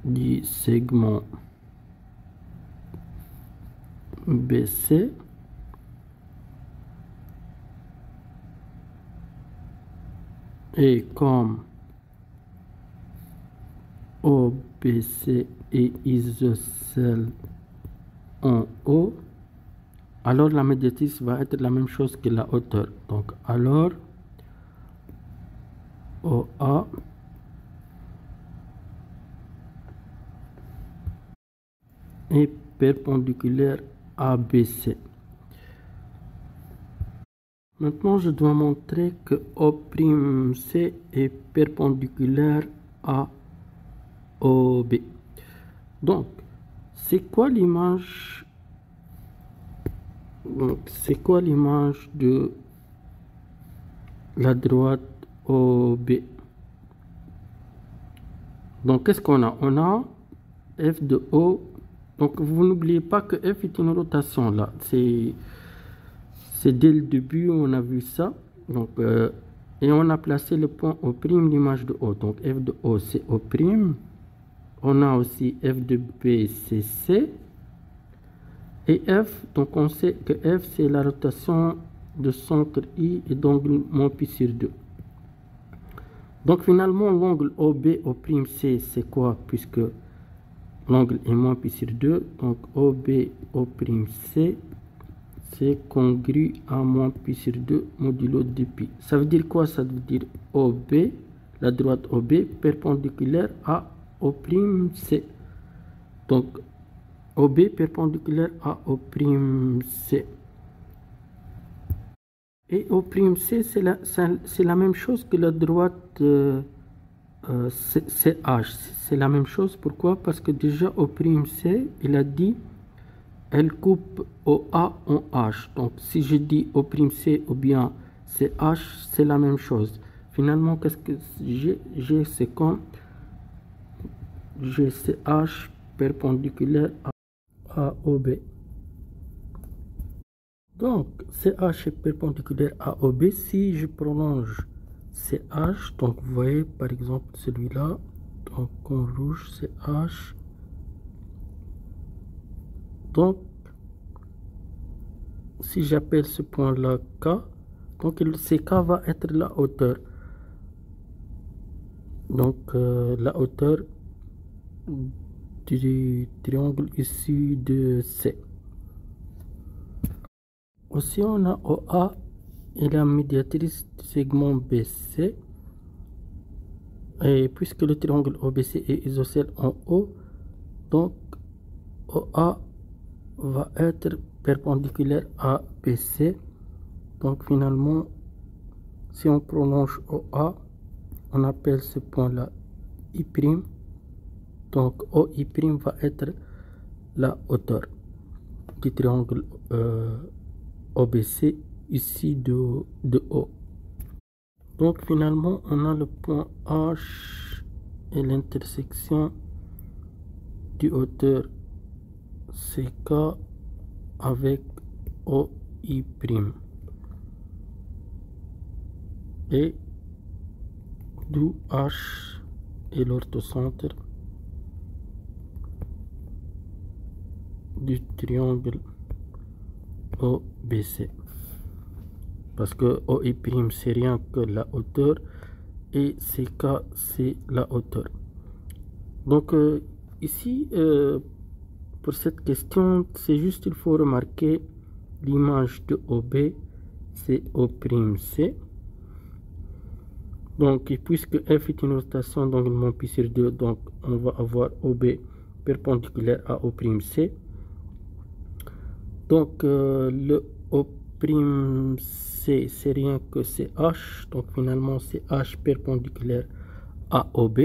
du segment BC, et comme OBC est isocèle en O, alors la médiatrice va être la même chose que la hauteur. Donc alors OA est perpendiculaire à BC. Maintenant, je dois montrer que O'C est perpendiculaire à OB. Donc, c'est quoi l'image? Donc, c'est quoi l'image de la droite OB? Donc, qu'est-ce qu'on a? On a F de O. Donc, vous n'oubliez pas que F est une rotation là. C'est dès le début, on a vu ça. Donc, et on a placé le point O', l'image de O. Donc, F de O, c'est O'. On a aussi F de B, c'est C. Et F, donc on sait que F, c'est la rotation de centre I et d'angle moins pi sur 2. Donc, finalement, l'angle OB, O'C, c'est quoi? Puisque l'angle est moins pi sur 2. Donc, OB, O'C, c'est congru à moins pi sur 2 modulo de pi. Ça veut dire quoi? Ça veut dire OB, la droite OB perpendiculaire à O'C. Donc OB perpendiculaire à O'C. Et O'C, c'est la même chose que la droite CH. C'est la même chose. Pourquoi? Parce que déjà O'C, il a dit elle coupe OA en H. Donc, si je dis O'C ou bien CH, c'est la même chose. Finalement, qu'est-ce que j'ai? C'est comme GCH perpendiculaire à OB. Donc, CH est perpendiculaire à OB. Si je prolonge CH, donc vous voyez par exemple celui-là, donc en rouge CH. Donc, si j'appelle ce point-là K, donc CK va être la hauteur. Donc, la hauteur du triangle issu de C. Aussi, on a OA et la médiatrice du segment BC. Et puisque le triangle OBC est isocèle en O, donc OA va être perpendiculaire à BC. Donc finalement, si on prolonge OA, on appelle ce point-là I'. Donc OI' va être la hauteur du triangle OBC ici de O. Donc finalement, on a le point H et l'intersection du hauteur CK avec OI'. Et d'où H est l'orthocentre du triangle OBC. Parce que OI' c'est rien que la hauteur et CK c'est la hauteur. Donc ici, pour cette question, c'est juste il faut remarquer l'image de OB, c'est O'C. Donc puisque F est une rotation d'anglement pi sur 2, donc on va avoir OB perpendiculaire à O'C. Donc le O'C c'est rien que CH, donc finalement c'est H perpendiculaire à OB.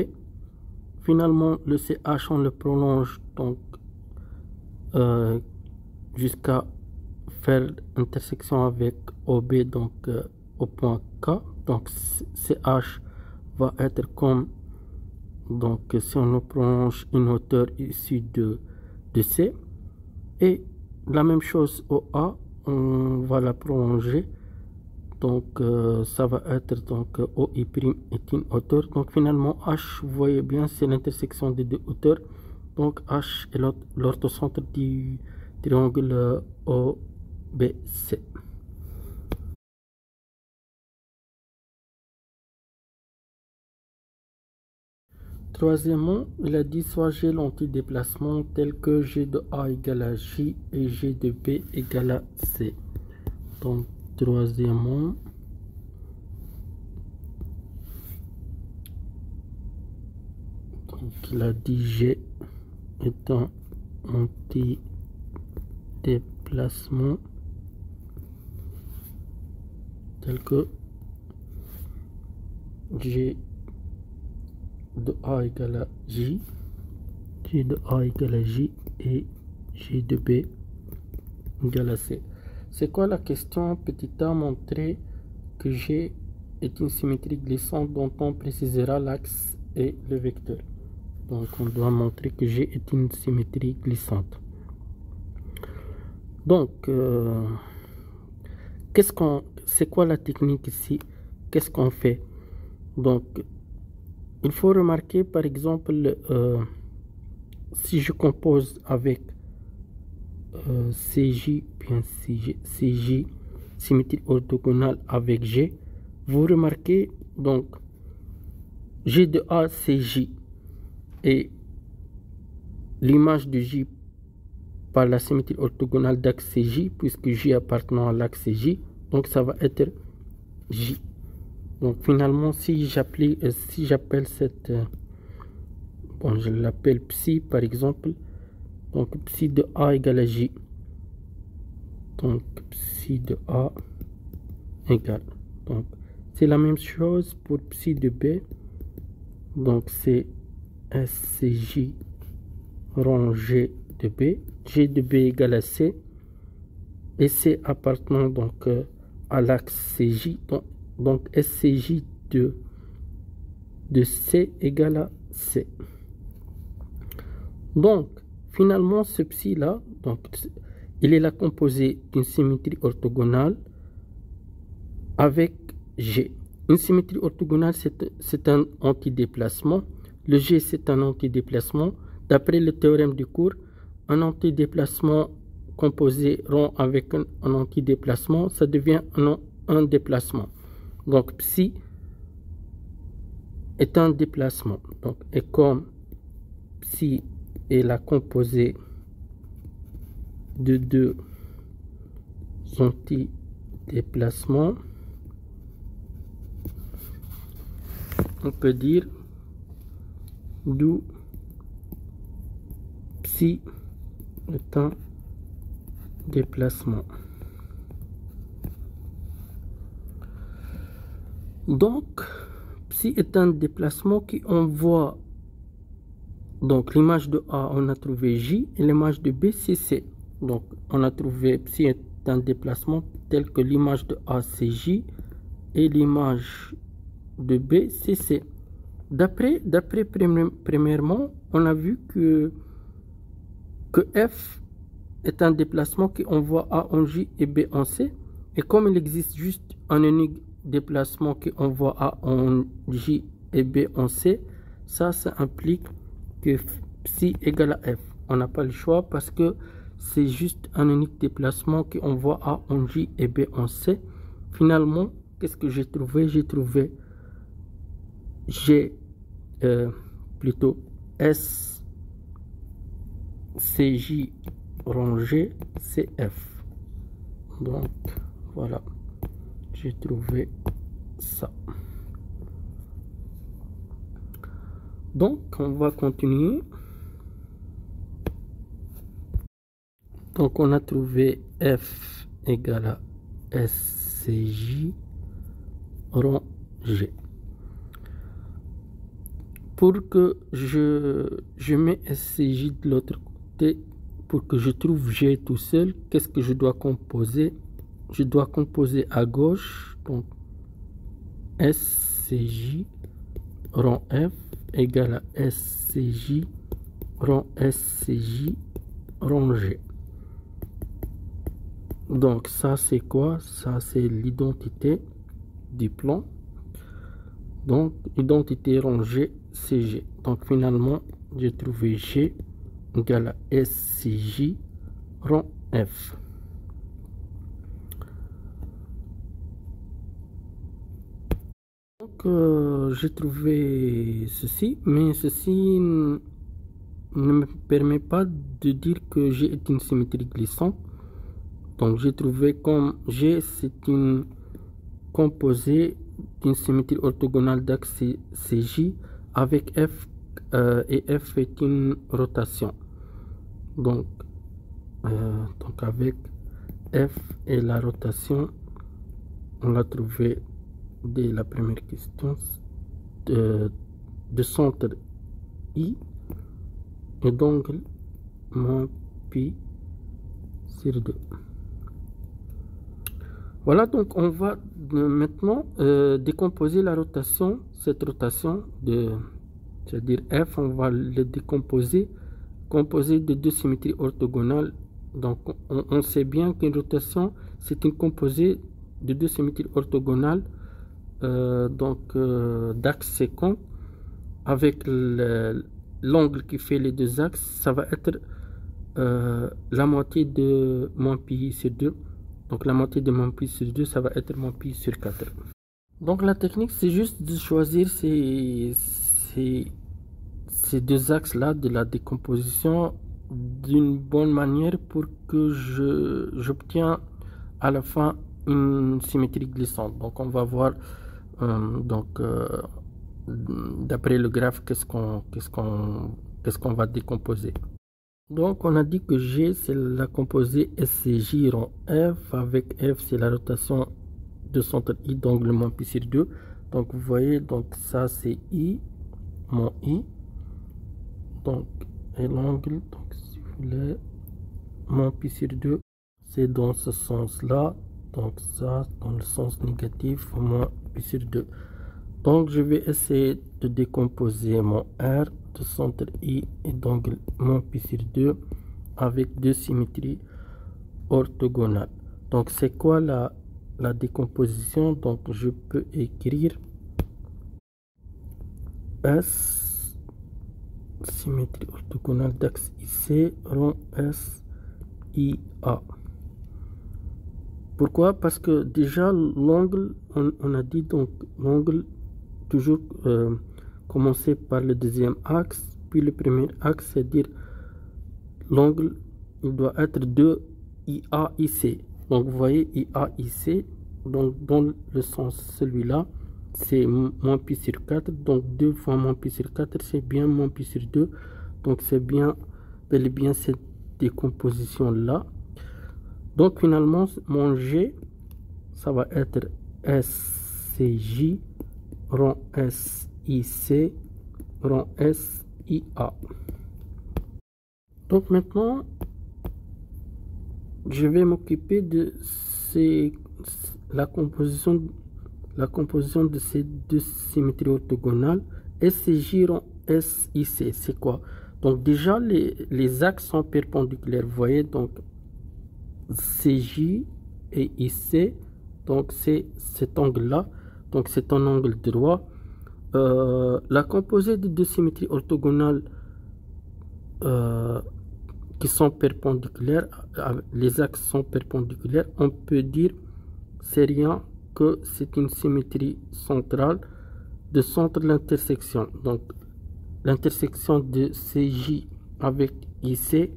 Finalement le CH on le prolonge donc jusqu'à faire intersection avec OB donc au point K. Donc CH va être comme, donc si on prolonge une hauteur issue de C, et la même chose au A, on va la prolonger, donc ça va être donc OI' est une hauteur, donc finalement H, vous voyez bien, c'est l'intersection des deux hauteurs, donc H est l'orthocentre du triangle OBC. Troisièmement, il a dit soit G l'antidéplacement tel que G de A égale à J et G de B égale à C. Donc, troisièmement, donc il a dit G est un antidéplacement tel que G de A égale à J, G de A égale à J et G de B égale à C. C'est quoi la question? Petit a montré que G est une symétrie glissante dont on précisera l'axe et le vecteur. Donc on doit montrer que G est une symétrie glissante. Donc c'est quoi la technique ici? Qu'est-ce qu'on fait? Donc il faut remarquer par exemple si je compose avec CJ, bien CJ, symétrie orthogonale avec G, vous remarquez donc G de A c'est J et l'image de J par la symétrie orthogonale d'axe c'est J, puisque J appartenant à l'axe c'est J, donc ça va être J. Donc finalement si j'appelle cette bon, je l'appelle psi par exemple, donc psi de A égale à J, donc psi de A égale, donc c'est la même chose pour psi de B, donc c'est SCJ rond G de B, G de B égale à C, et C appartenant donc à l'axe CJ, donc SCJ de C égale à C. Donc finalement ce psi là, donc il est la composée d'une symétrie orthogonale avec G. Une symétrie orthogonale c'est un antidéplacement, le G c'est un antidéplacement. D'après le théorème du cours, un antidéplacement composé rond avec un antidéplacement, ça devient un déplacement. Donc psi est un déplacement. Donc, et comme psi est la composée de deux antidéplacements, on peut dire d'où psi est un déplacement. Donc, psi est un déplacement qui envoie, donc l'image de A, on a trouvé J, et l'image de B, c'est C. Donc, on a trouvé psi est un déplacement tel que l'image de A, c'est J, et l'image de B, c'est C. D'après premièrement, on a vu que F est un déplacement qui envoie A en J et B en C. Et comme il existe juste un unique déplacement qui envoie A en J et B en C, ça implique que psi égale à F. On n'a pas le choix parce que c'est juste un unique déplacement qui envoie A en J et B en C. Finalement, qu'est-ce que j'ai trouvé? J'ai trouvé plutôt S CJ rangé CF. Donc voilà, j'ai trouvé ça. Donc on va continuer. Donc on a trouvé F égale à SCJ rangé. Pour que je mets SCJ de l'autre côté, pour que je trouve G tout seul, qu'est-ce que je dois composer? Je dois composer à gauche, donc SCJ rang F égale à SCJ rang SCJ rang G. Donc ça c'est quoi? Ça c'est l'identité du plan. Donc identité rangée CG. Donc finalement j'ai trouvé G égale à SCJ rang F. Donc j'ai trouvé ceci, mais ceci ne me permet pas de dire que G est une symétrie glissante. Donc j'ai trouvé comme G c'est une composée d'une symétrie orthogonale d'axe CJ avec F et F est une rotation. Donc avec F et la rotation, on l'a trouvé dès la première question de centre I et d'angle moins pi sur 2. Voilà, donc on va maintenant décomposer la rotation, cette rotation c'est-à-dire F, on va le décomposer, composé de deux symétries orthogonales. Donc on sait bien qu'une rotation, c'est une composée de deux symétries orthogonales, d'axes séquents, avec l'angle qui fait les deux axes, ça va être la moitié de moins pi sur 2. Donc la moitié de moins pi sur 2, ça va être moins pi sur 4. Donc la technique, c'est juste de choisir ces deux axes-là de la décomposition d'une bonne manière pour que j'obtiens à la fin une symétrie glissante. Donc on va voir d'après le graphe qu'est-ce qu'on va décomposer. Donc on a dit que G c'est la composée SCJ rang F, avec F c'est la rotation de centre I d'angle moins pi sur 2. Donc vous voyez, donc ça c'est I, mon I, donc et l'angle, donc si vous voulez, moins pi sur 2, c'est dans ce sens là, donc ça dans le sens négatif, moins pi sur 2. Donc je vais essayer de décomposer mon R de centre I et d'angle moins pi sur 2 avec deux symétries orthogonales. Donc c'est quoi la décomposition? Donc je peux écrire S symétrie orthogonale d'axe IC rond S IA. Pourquoi? Parce que déjà l'angle, on a dit donc l'angle toujours commencer par le deuxième axe, puis le premier axe, c'est-à-dire l'angle, il doit être 2 IAIC. Donc vous voyez IAIC, donc dans le sens celui-là, c'est moins pi sur 4, donc 2 fois moins pi sur 4, c'est bien moins pi sur 2. Donc c'est bien, bel et bien cette décomposition-là. Donc finalement, mon G, ça va être SCJ, rond SIC, rond SIA. Donc maintenant, je vais m'occuper de la composition de ces deux symétries orthogonales. SCJ rond SIC, c'est quoi? Donc déjà, les axes sont perpendiculaires. Vous voyez, donc CJ et IC, donc c'est cet angle-là. Donc c'est un angle droit. La composée de deux symétries orthogonales qui sont perpendiculaires, les axes sont perpendiculaires, on peut dire c'est rien que c'est une symétrie centrale de centre de l'intersection. Donc l'intersection de CJ avec IC,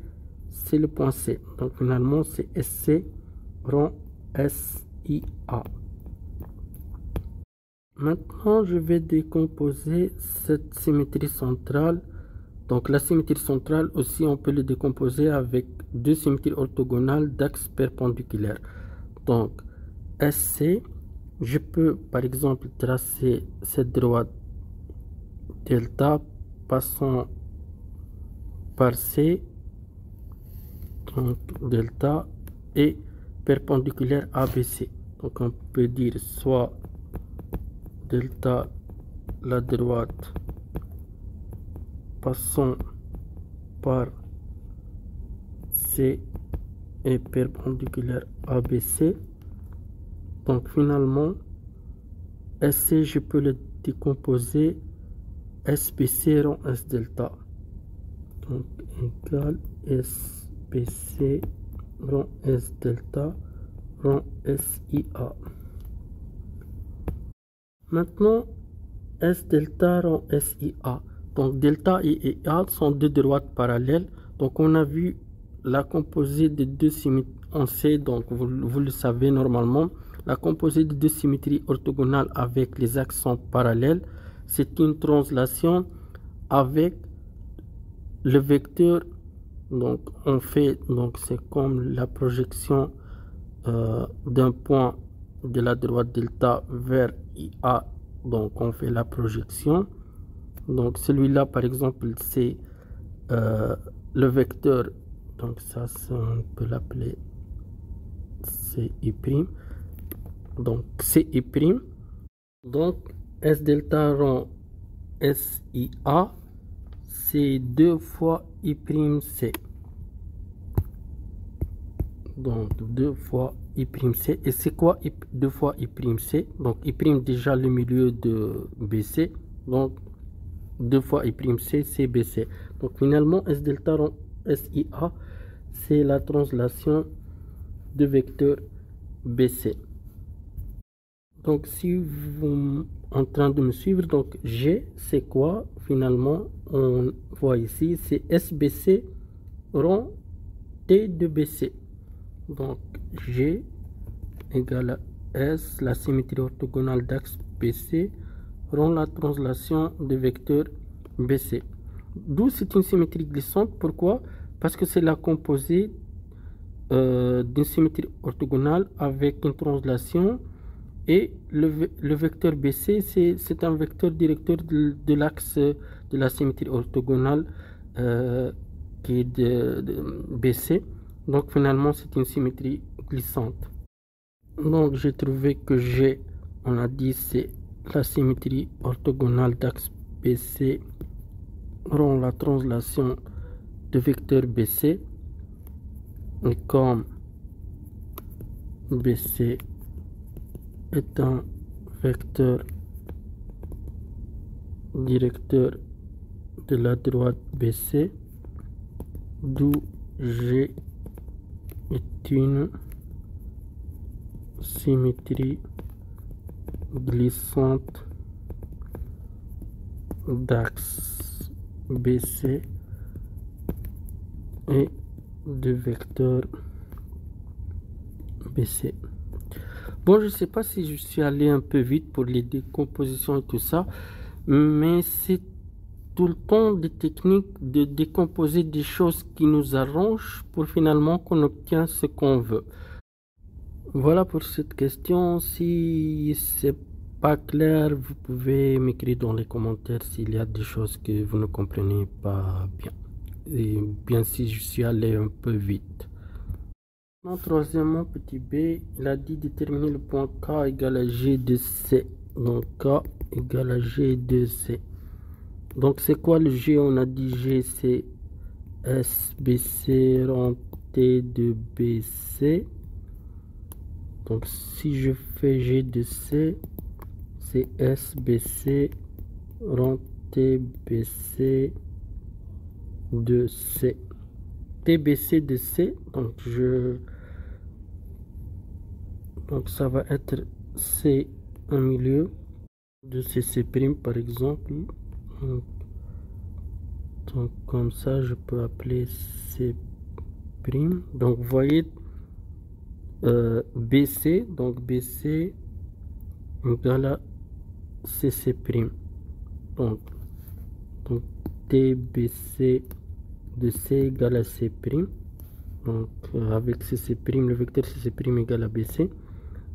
c'est le point C. Donc finalement c'est SC rond SIA. Maintenant je vais décomposer cette symétrie centrale. Donc la symétrie centrale aussi, on peut le décomposer avec deux symétries orthogonales d'axes perpendiculaires. Donc SC, je peux par exemple tracer cette droite delta passant par C, donc delta, et perpendiculaire ABC. Donc on peut dire soit delta, la droite passant par C est perpendiculaire ABC. Donc finalement, SC, je peux le décomposer SBC rond S delta. Donc égal SBC rond S delta rond SIA. Maintenant, S delta rond SIA. Donc delta et IA sont deux droites parallèles. Donc on a vu la composée de deux symétries. On sait, donc vous le savez normalement, la composée de deux symétries orthogonales avec les axes sont parallèles. C'est une translation avec le vecteur. Donc on fait, donc c'est comme la projection d'un point de la droite delta vers IA. Donc on fait la projection. Donc celui-là par exemple c'est le vecteur, donc ça on peut l'appeler CI', donc CI', donc S delta rond SIA, c'est 2 fois I', donc 2 fois I', et c'est quoi 2 fois I'? Donc I' déjà le milieu de BC, donc 2 fois I', c'est BC. Donc finalement, S delta rond SIA, c'est la translation de vecteur BC. Donc si vous êtes en train de me suivre, donc G, c'est quoi? Finalement, on voit ici, c'est SBC rond T de BC. Donc G égale à S, la symétrie orthogonale d'axe BC, rond la translation de vecteur BC. D'où c'est une symétrie glissante. Pourquoi? Parce que c'est la composée d'une symétrie orthogonale avec une translation, et le vecteur BC c'est un vecteur directeur de l'axe de la symétrie orthogonale qui est de BC. Donc finalement c'est une symétrie glissante. Donc j'ai trouvé que G, on a dit, c'est la symétrie orthogonale d'axe BC rond la translation de vecteur BC, et comme BC est un vecteur directeur de la droite BC, d'où G est une symétrie glissante d'axe BC et de vecteur BC. Bon, je ne sais pas si je suis allé un peu vite pour les décompositions et tout ça, mais c'est tout le temps des techniques de décomposer des choses qui nous arrangent pour finalement qu'on obtient ce qu'on veut. Voilà pour cette question. Si c'est pas clair, vous pouvez m'écrire dans les commentaires s'il y a des choses que vous ne comprenez pas bien. Et bien si je suis allé un peu vite. Troisièmement, petit b, il a dit déterminer le point K égale à G de C. Donc K égale à G de C. Donc c'est quoi le G? On a dit G c'est SBC rond T de BC. Donc si je fais G de C, c'est SBC rond TBC de C. TBC de C, donc ça va être C un milieu de CC' par exemple. Donc comme ça je peux appeler C'. Donc vous voyez BC, donc BC égale à CC'. Donc TBC de C égale à C'. Donc avec CC', le vecteur CC' égale à BC.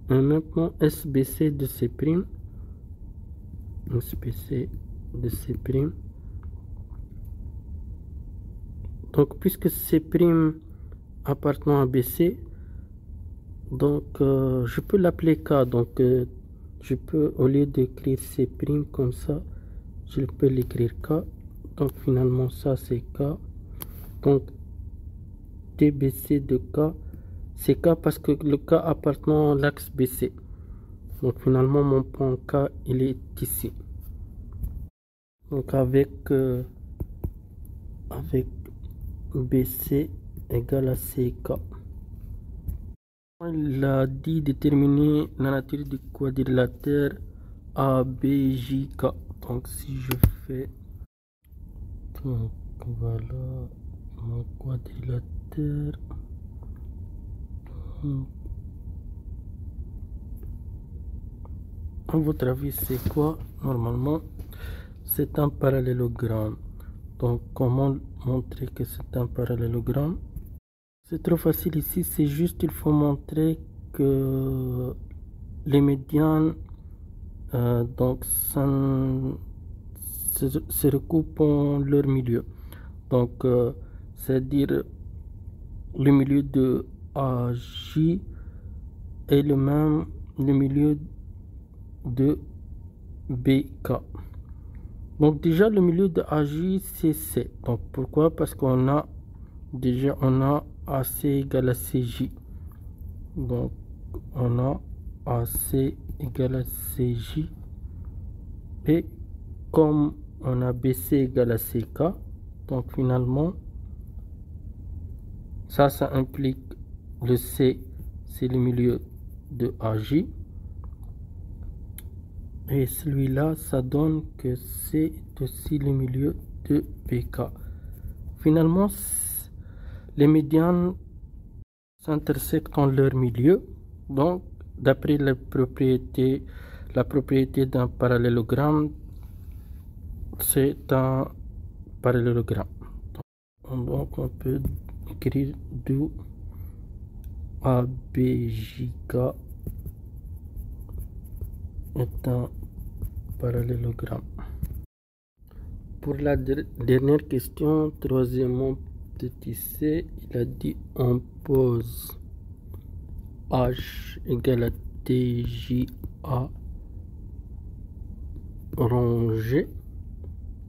Et maintenant SBC de C'. SBC de C'. Donc puisque C' appartenant à BC, donc je peux l'appeler K. Donc je peux, au lieu d'écrire C' comme ça, je peux l'écrire K. Donc finalement ça c'est K. Donc TBC de K, c'est K parce que le K appartenant à l'axe BC. Donc finalement mon point K il est ici. Donc avec BC égale à CK. Il a dit déterminer la nature du quadrilatère ABJK. Donc si je fais, donc voilà mon quadrilatère. À votre avis c'est quoi? Normalement c'est un parallélogramme. Donc comment montrer que c'est un parallélogramme? C'est trop facile ici, c'est juste il faut montrer que les médianes donc se recoupent en leur milieu. Donc c'est-à-dire le milieu de AJ est le même le milieu de BK. Donc déjà le milieu de AJ c'est C. Donc pourquoi? Parce qu'on a déjà AC égale à CJ. Donc on a AC égale à CJ. Et comme on a BC égale à CK, donc finalement ça implique le C c'est le milieu de AJ. Et celui-là, ça donne que c'est aussi le milieu de BK. Finalement, les médianes s'intersectent en leur milieu. Donc, d'après la propriété d'un parallélogramme, c'est un parallélogramme. Donc, on peut écrire d'où ABJK est un parallélogramme. Pour la dernière question, troisièmement petit c, il a dit on pose H égale à TJA rangé.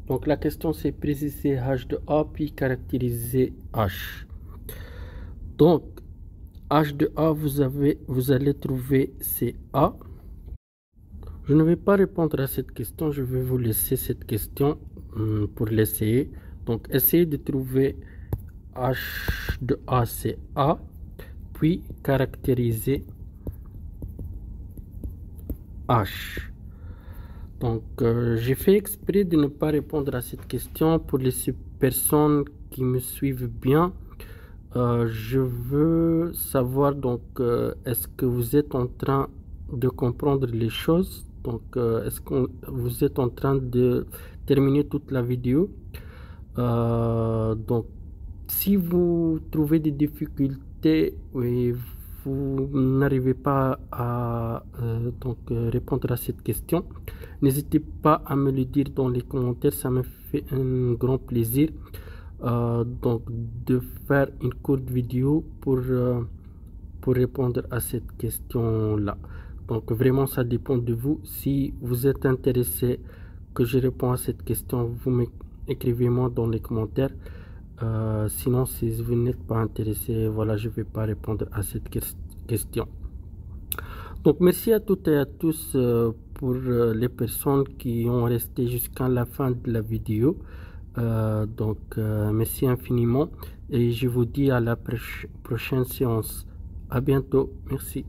Donc la question c'est préciser H de A puis caractériser H. Donc H de A vous allez trouver c'est A. Je ne vais pas répondre à cette question, je vais vous laisser cette question pour l'essayer. Donc essayez de trouver H de A c'est A, puis caractériser H. Donc j'ai fait exprès de ne pas répondre à cette question pour les personnes qui me suivent bien. Je veux savoir donc est-ce que vous êtes en train de comprendre les choses? Donc est-ce que vous êtes en train terminer toute la vidéo. Donc si vous trouvez des difficultés et vous n'arrivez pas à répondre à cette question, n'hésitez pas à me le dire dans les commentaires, ça me fait un grand plaisir donc de faire une courte vidéo pour répondre à cette question là. Donc vraiment ça dépend de vous. Si vous êtes intéressé que je réponds à cette question, vous m'écrivez-moi dans les commentaires. Sinon, si vous n'êtes pas intéressé, voilà, je vais pas répondre à cette question. Donc merci à toutes et à tous pour les personnes qui ont resté jusqu'à la fin de la vidéo. Merci infiniment et je vous dis à la prochaine séance. À bientôt. Merci.